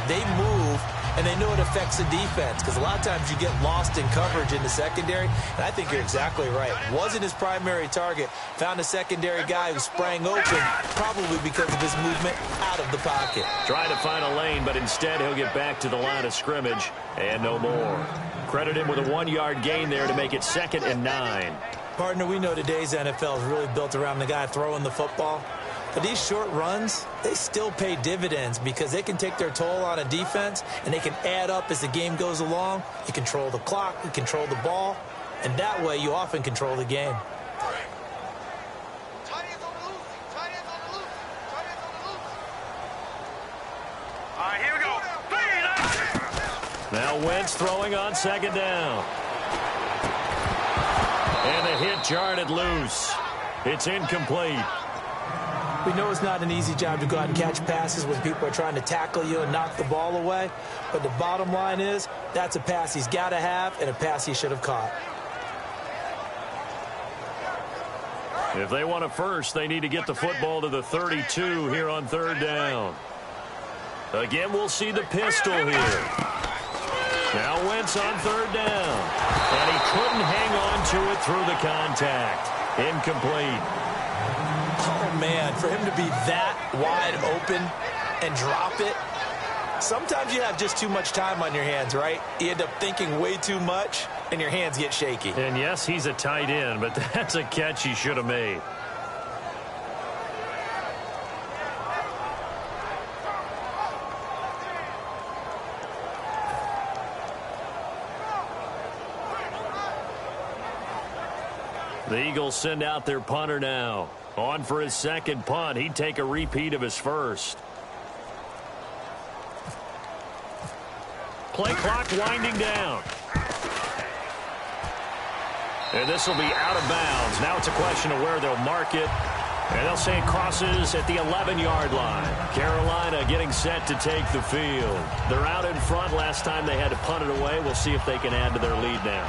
They move, and they know it affects the defense because a lot of times you get lost in coverage in the secondary, and I think you're exactly right. Wasn't his primary target. Found a secondary guy who sprang open, probably because of his movement out of the pocket. Trying to find a lane, but instead he'll get back to the line of scrimmage and no more. Credit him with a 1-yard gain there to make it 2nd and 9. Partner, we know today's NFL is really built around the guy throwing the football. But these short runs, they still pay dividends because they can take their toll on a defense and they can add up as the game goes along. You control the clock, you control the ball, and that way you often control the game. All right, here we go. 3-19. Now Wentz throwing on 2nd down. And the hit jarred loose. It's incomplete. We know it's not an easy job to go out and catch passes when people are trying to tackle you and knock the ball away. But the bottom line is, that's a pass he's got to have and a pass he should have caught. If they want a first, they need to get the football to the 32 here on third down. Again, we'll see the pistol here. Now Wentz on third down. And he couldn't hang on to it through the contact. Incomplete. Oh, man, for him to be that wide open and drop it. Sometimes you have just too much time on your hands, right? You end up thinking way too much, and your hands get shaky. And yes, he's a tight end, but that's a catch he should have made. The Eagles send out their punter now. On for his second punt. He'd take a repeat of his first. Play clock winding down. And this will be out of bounds. Now it's a question of where they'll mark it. And they'll say it crosses at the 11-yard line. Carolina getting set to take the field. They're out in front. Last time they had to punt it away. We'll see if they can add to their lead now.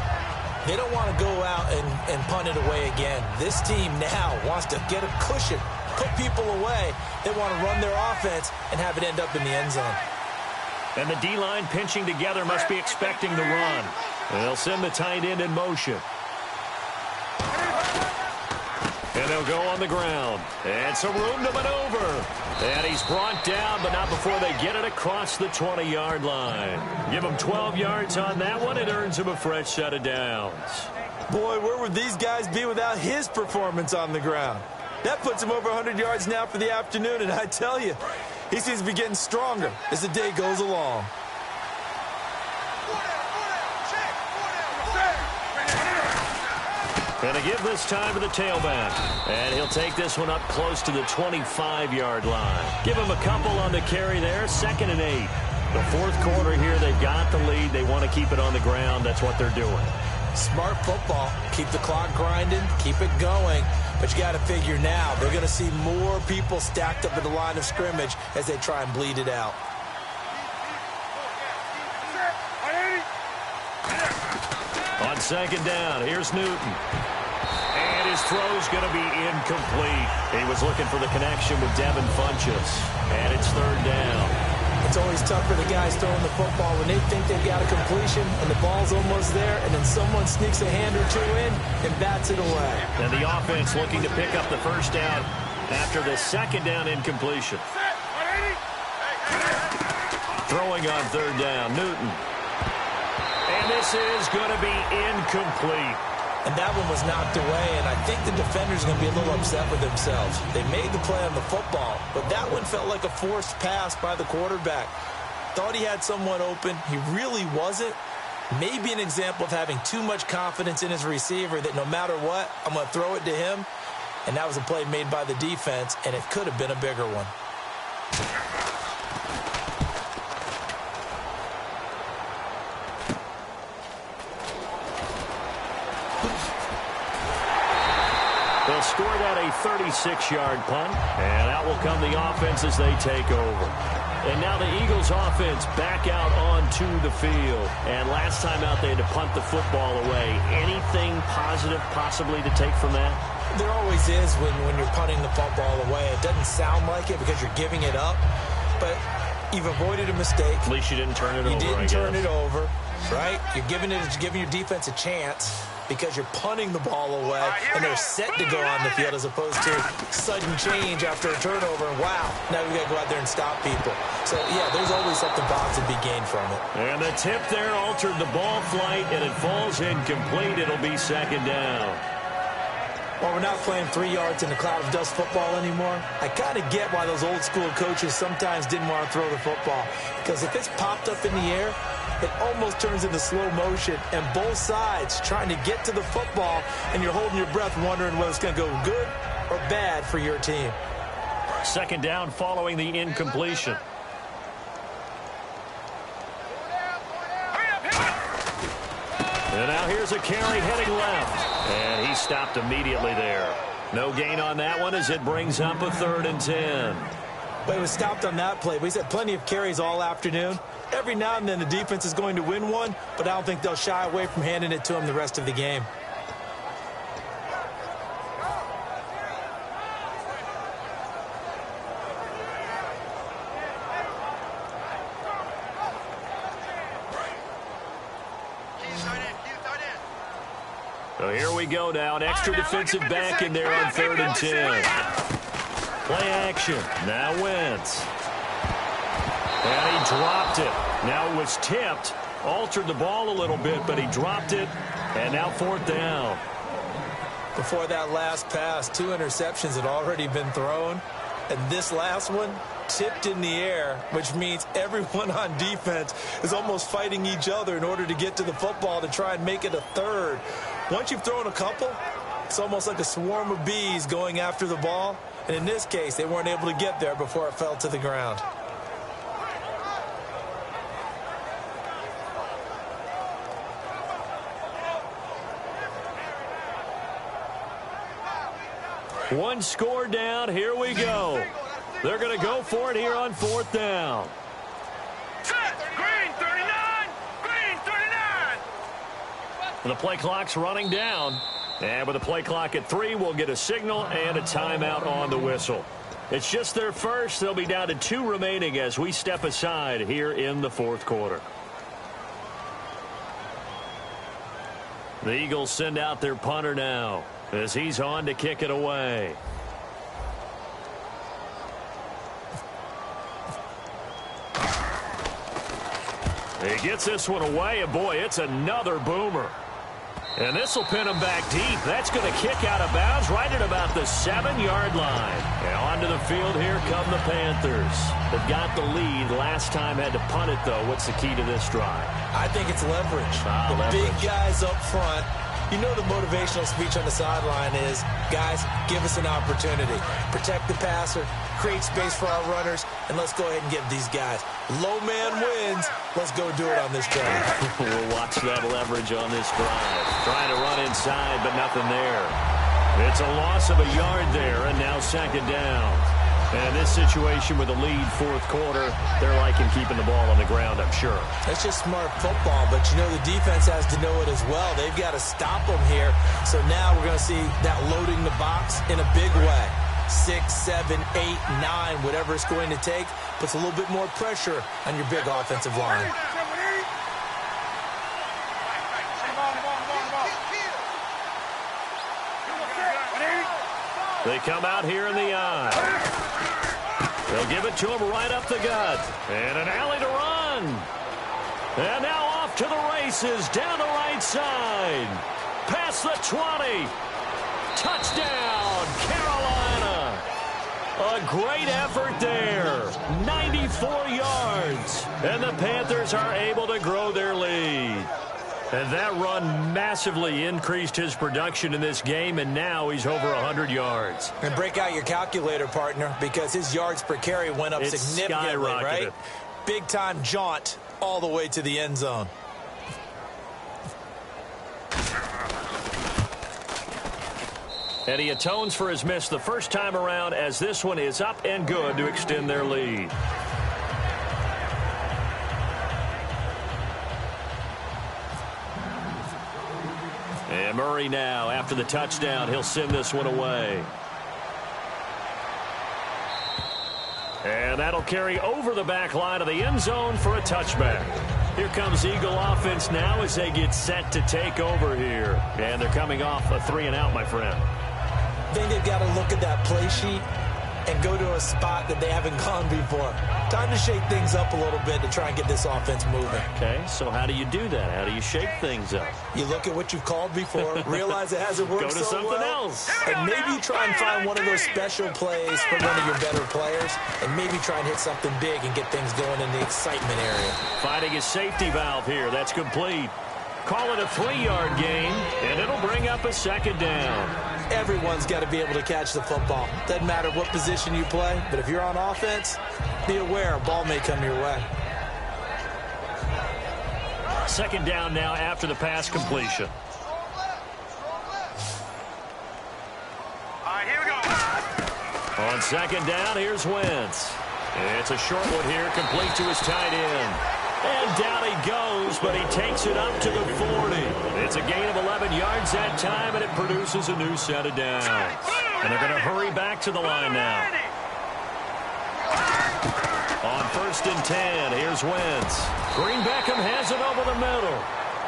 They don't want to go out and punt it away again. This team now wants to get a cushion, put people away. They want to run their offense and have it end up in the end zone. And the D-line pinching together must be expecting the run. They'll send the tight end in motion. And they'll go on the ground. And some room to maneuver. And he's brought down, but not before they get it across the 20-yard line. Give him 12 yards on that one. It earns him a fresh set of downs. Boy, where would these guys be without his performance on the ground? That puts him over 100 yards now for the afternoon, and I tell you, he seems to be getting stronger as the day goes along. And a give this time to the tailback. And he'll take this one up close to the 25-yard line. Give him a couple on the carry there. 2nd and 8. The fourth quarter here, they've got the lead. They want to keep it on the ground. That's what they're doing. Smart football. Keep the clock grinding. Keep it going. But you got to figure now, they're going to see more people stacked up at the line of scrimmage as they try and bleed it out. On 2nd down, here's Newton. And his throw's going to be incomplete. He was looking for the connection with Devin Funchess. And it's 3rd down. It's always tough for the guys throwing the football when they think they've got a completion and the ball's almost there, and then someone sneaks a hand or two in and bats it away. And the offense looking to pick up the first down after the 2nd down incompletion. Throwing on 3rd down, Newton. And this is going to be incomplete. And that one was knocked away, and I think the defender's going to be a little upset with themselves. They made the play on the football, but that one felt like a forced pass by the quarterback. Thought he had someone open. He really wasn't. Maybe an example of having too much confidence in his receiver that no matter what, I'm going to throw it to him. And that was a play made by the defense, and it could have been a bigger one. They'll score that a 36-yard punt, and out will come the offense as they take over. And now the Eagles offense back out onto the field. And last time out they had to punt the football away. Anything positive possibly to take from that? There always is when you're punting the football away. It doesn't sound like it because you're giving it up, but you've avoided a mistake. At least you didn't turn it over, You didn't turn it over, right? You're giving your defense a chance because you're punting the ball away, and they're set to go on the field as opposed to sudden change after a turnover, and wow, now we got to go out there and stop people. So, yeah, there's always something positive to be gained from it. And the tip there altered the ball flight, and it falls incomplete. It'll be 2nd down. Well, we're not playing 3 yards in a cloud of dust football anymore. I kind of get why those old school coaches sometimes didn't want to throw the football, because if it's popped up in the air, it almost turns into slow motion, and both sides trying to get to the football, and you're holding your breath wondering whether it's going to go good or bad for your team. 2nd down following the incompletion. And now here's a carry heading left. And he stopped immediately there. No gain on that one as it brings up a 3rd and 10. But he was stopped on that play. He's had plenty of carries all afternoon. Every now and then the defense is going to win one, but I don't think they'll shy away from handing it to him the rest of the game. So here we go now. An extra defensive back in there on 3rd and 10. Play action. Now Wentz. And he dropped it. Now it was tipped. Altered the ball a little bit, but he dropped it. And now 4th down. Before that last pass, 2 interceptions had already been thrown. And this last one tipped in the air, which means everyone on defense is almost fighting each other in order to get to the football to try and make it a 3rd. Once you've thrown a couple, it's almost like a swarm of bees going after the ball. And in this case, they weren't able to get there before it fell to the ground. One score down. Here we go. They're going to go for it here on 4th down. Set. Green 39. Green 39. The play clock's running down. And with the play clock at 3, we'll get a signal and a timeout on the whistle. It's just their first. They'll be down to 2 remaining as we step aside here in the 4th quarter. The Eagles send out their punter now as he's on to kick it away. He gets this one away, and boy, it's another boomer. And this will pin him back deep. That's going to kick out of bounds right at about the 7-yard line. And onto the field here come the Panthers. They've got the lead. Last time had to punt it, though. What's the key to this drive? I think it's leverage. Leverage. Big guys up front. You know the motivational speech on the sideline is, guys, give us an opportunity. Protect the passer, create space for our runners, and let's go ahead and give these guys. Low man wins. Let's go do it on this drive. We'll watch that leverage on this drive. Trying to run inside, but nothing there. It's a loss of a yard there, and now 2nd down. And this situation with the lead 4th quarter, they're liking keeping the ball on the ground, I'm sure. That's just smart football, but you know the defense has to know it as well. They've got to stop them here. So now we're going to see that loading the box in a big way. 6, 7, 8, 9, whatever it's going to take, puts a little bit more pressure on your big offensive line. They come out here in the eye. They'll give it to him right up the gut. And an alley to run. And now off to the races down the right side. Past the 20. Touchdown, Carolina. A great effort there. 94 yards. And the Panthers are able to grow their lead. And that run massively increased his production in this game, and now he's over 100 yards. And break out your calculator, partner, because his yards per carry went up significantly, right? Big-time jaunt all the way to the end zone. And he atones for his miss the first time around, as this one is up and good to extend their lead. And Murray now, after the touchdown, he'll send this one away. And that'll carry over the back line of the end zone for a touchback. Here comes Eagle offense now as they get set to take over here. And they're coming off a 3-and-out, my friend. I think they've got to look at that play sheet and go to a spot that they haven't gone before. Time to shake things up a little bit to try and get this offense moving. Okay, so how do you do that? How do you shake things up? You look at what you've called before, realize it hasn't worked Go to so something well, else. and maybe you try and find one of those special plays from one of your better players, and maybe try and hit something big and get things going in the excitement area. Finding a safety valve here. That's complete. Call it a 3-yard gain, and it'll bring up a 2nd down. Everyone's got to be able to catch the football. Doesn't matter what position you play, but if you're on offense, be aware a ball may come your way. 2nd down now after the pass completion. All right, here we go. On 2nd down, here's Wentz. It's a short one here, complete to his tight end. And down he goes, but he takes it up to the 40. It's a gain of 11 yards that time, and it produces a new set of downs. And they're going to hurry back to the line now. On 1st and 10, here's Wentz. Green Beckham has it over the middle.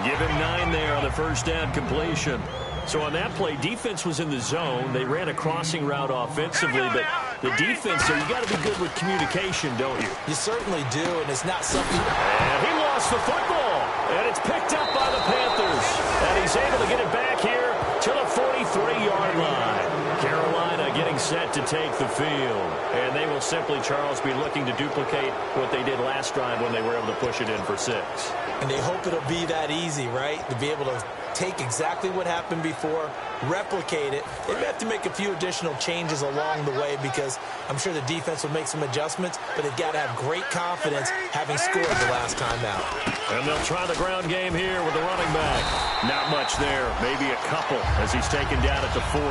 Give him 9 there on the first down completion. So on that play, defense was in the zone. They ran a crossing route offensively, but the defense, so you got to be good with communication, don't you? You certainly do, and it's not something... And he lost the football, and it's picked up by the Panthers. And he's able to get it back here to the 43-yard line. Carolina getting set to take the field. And they will simply, Charles, be looking to duplicate what they did last drive when they were able to push it in for 6. And they hope it'll be that easy, right? To be able to take exactly what happened before, replicate it. They may have to make a few additional changes along the way because I'm sure the defense will make some adjustments, but they've got to have great confidence having scored the last time out. And they'll try the ground game here with the running back. Not much there, maybe a couple as he's taken down at the 40.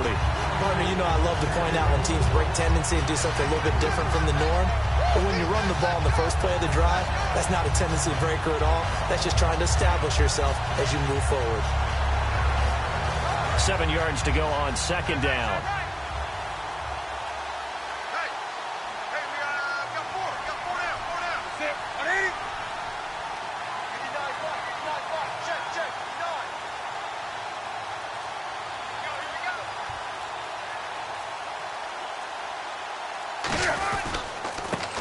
Partner, you know I love to point out when teams break tendency and do something a little bit different from the norm. But when you run the ball in the first play of the drive, that's not a tendency breaker at all. That's just trying to establish yourself as you move forward. 7 yards to go on second down.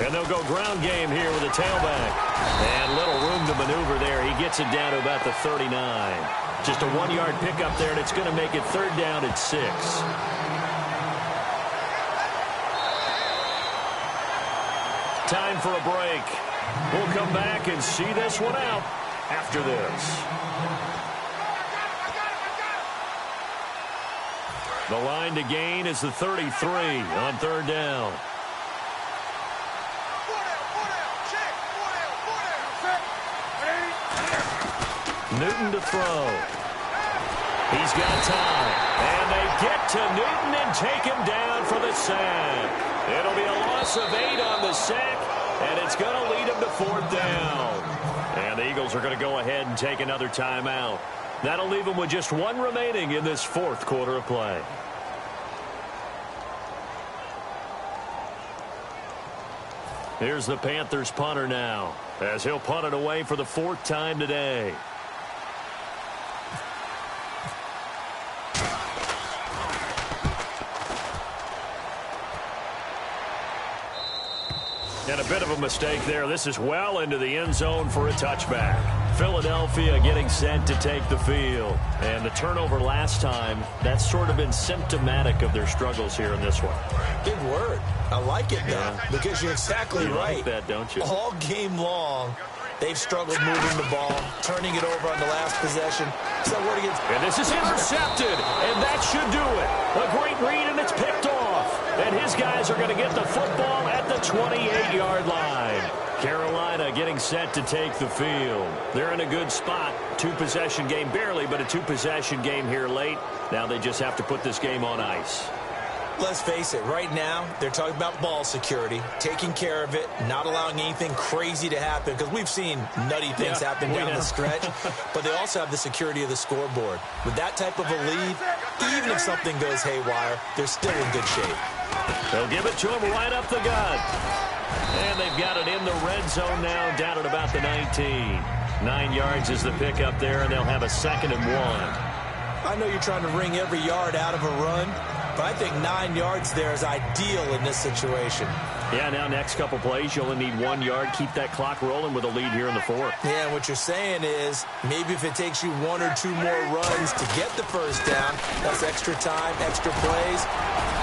And they'll go ground game here with a tailback. And little room to maneuver there. He gets it down to about the 39. Just a 1-yard pickup there, and it's going to make it third down at 6. Time for a break. We'll come back and see this one out after this. The line to gain is the 33 on third down. Newton to throw. He's got time. And they get to Newton and take him down for the sack. It'll be a loss of 8 on the sack, and it's going to lead him to fourth down. And the Eagles are going to go ahead and take another timeout. That'll leave them with just 1 remaining in this fourth quarter of play. Here's the Panthers punter now, as he'll punt it away for the 4th time today. And a bit of a mistake there. This is well into the end zone for a touchback. Philadelphia getting set to take the field. And the turnover last time, that's sort of been symptomatic of their struggles here in this one. Good word. I like it, though, because you're exactly right. Like that, don't you? All game long, they've struggled moving the ball, turning it over on the last possession. So what do you... And this is intercepted, and that should do it. A great read, and it's picked off. And his guys are going to get the football at the 28-yard line. Carolina getting set to take the field. They're in a good spot. 2-possession game, barely, but a 2-possession game here late. Now they just have to put this game on ice. Let's face it, right now, they're talking about ball security, taking care of it, not allowing anything crazy to happen, because we've seen nutty things happen down the stretch, but they also have the security of the scoreboard. With that type of a lead, even if something goes haywire, they're still in good shape. They'll give it to him right up the gut. And they've got it in the red zone now, down at about the 19. 9 yards is the pickup there, and they'll have a 2nd and 1. I know you're trying to wring every yard out of a run, but I think 9 yards there is ideal in this situation. Yeah, now next couple plays, you only need 1 yard. Keep that clock rolling with a lead here in the 4th. Yeah, what you're saying is maybe if it takes you 1 or 2 more runs to get the first down, that's extra time, extra plays.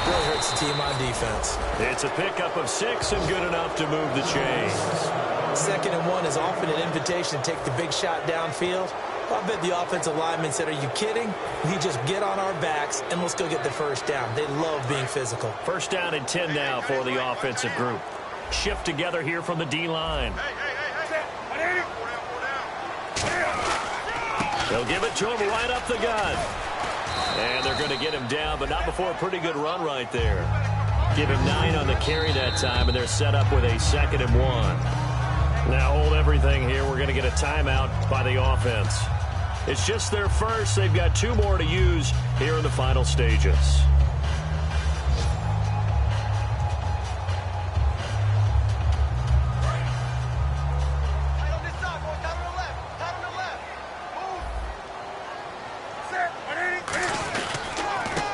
Really hurts the team on defense. It's a pickup of 6 and good enough to move the chains. 2nd and 1 is often an invitation to take the big shot downfield. I bet the offensive lineman said, are you kidding? We just get on our backs and let's go get the first down. They love being physical. First down and 10 now for the offensive group. Shift together here from the D-line. They'll give it to him right up the gut. And they're going to get him down, but not before a pretty good run right there. Give him 9 on the carry that time, and they're set up with a 2nd and 1. Now hold everything here. We're going to get a timeout by the offense. It's just their first. They've got 2 more to use here in the final stages.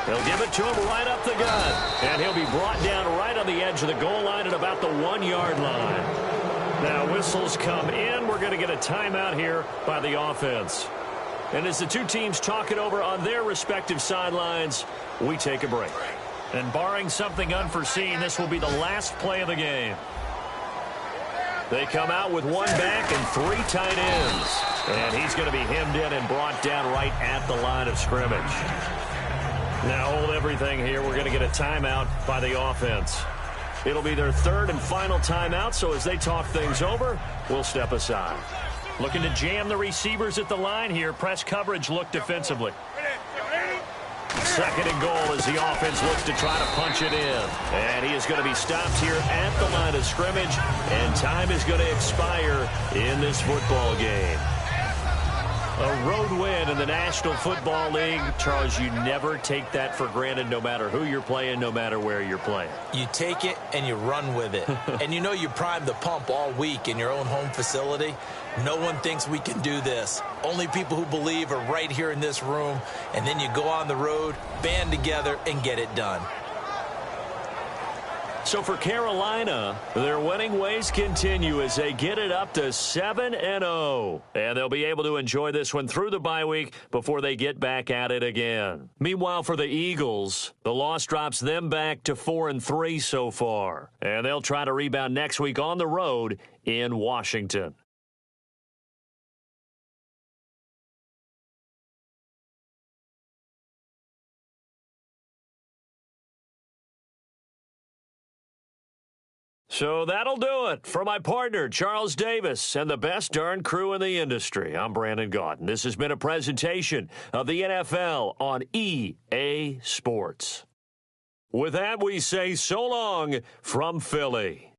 They'll give it to him right up the gut. And he'll be brought down right on the edge of the goal line at about the 1-yard line. Now whistles come in. We're going to get a timeout here by the offense. And as the two teams talk it over on their respective sidelines, we take a break. And barring something unforeseen, this will be the last play of the game. They come out with one back and 3 tight ends. And he's going to be hemmed in and brought down right at the line of scrimmage. Now hold everything here. We're going to get a timeout by the offense. It'll be their 3rd and final timeout, so as they talk things over, we'll step aside. Looking to jam the receivers at the line here. Press coverage look defensively. 2nd and goal as the offense looks to try to punch it in. And he is going to be stopped here at the line of scrimmage, and time is going to expire in this football game. A road win in the National Football League. Charles, you never take that for granted no matter who you're playing, no matter where you're playing. You take it and you run with it. And you know you primed the pump all week in your own home facility. No one thinks we can do this. Only people who believe are right here in this room. And then you go on the road, band together, and get it done. So for Carolina, their winning ways continue as they get it up to 7-0. And they'll be able to enjoy this one through the bye week before they get back at it again. Meanwhile, for the Eagles, the loss drops them back to 4-3 so far. And they'll try to rebound next week on the road in Washington. So that'll do it for my partner, Charles Davis, and the best darn crew in the industry. I'm Brandon Gaudin. This has been a presentation of the NFL on EA Sports. With that, we say so long from Philly.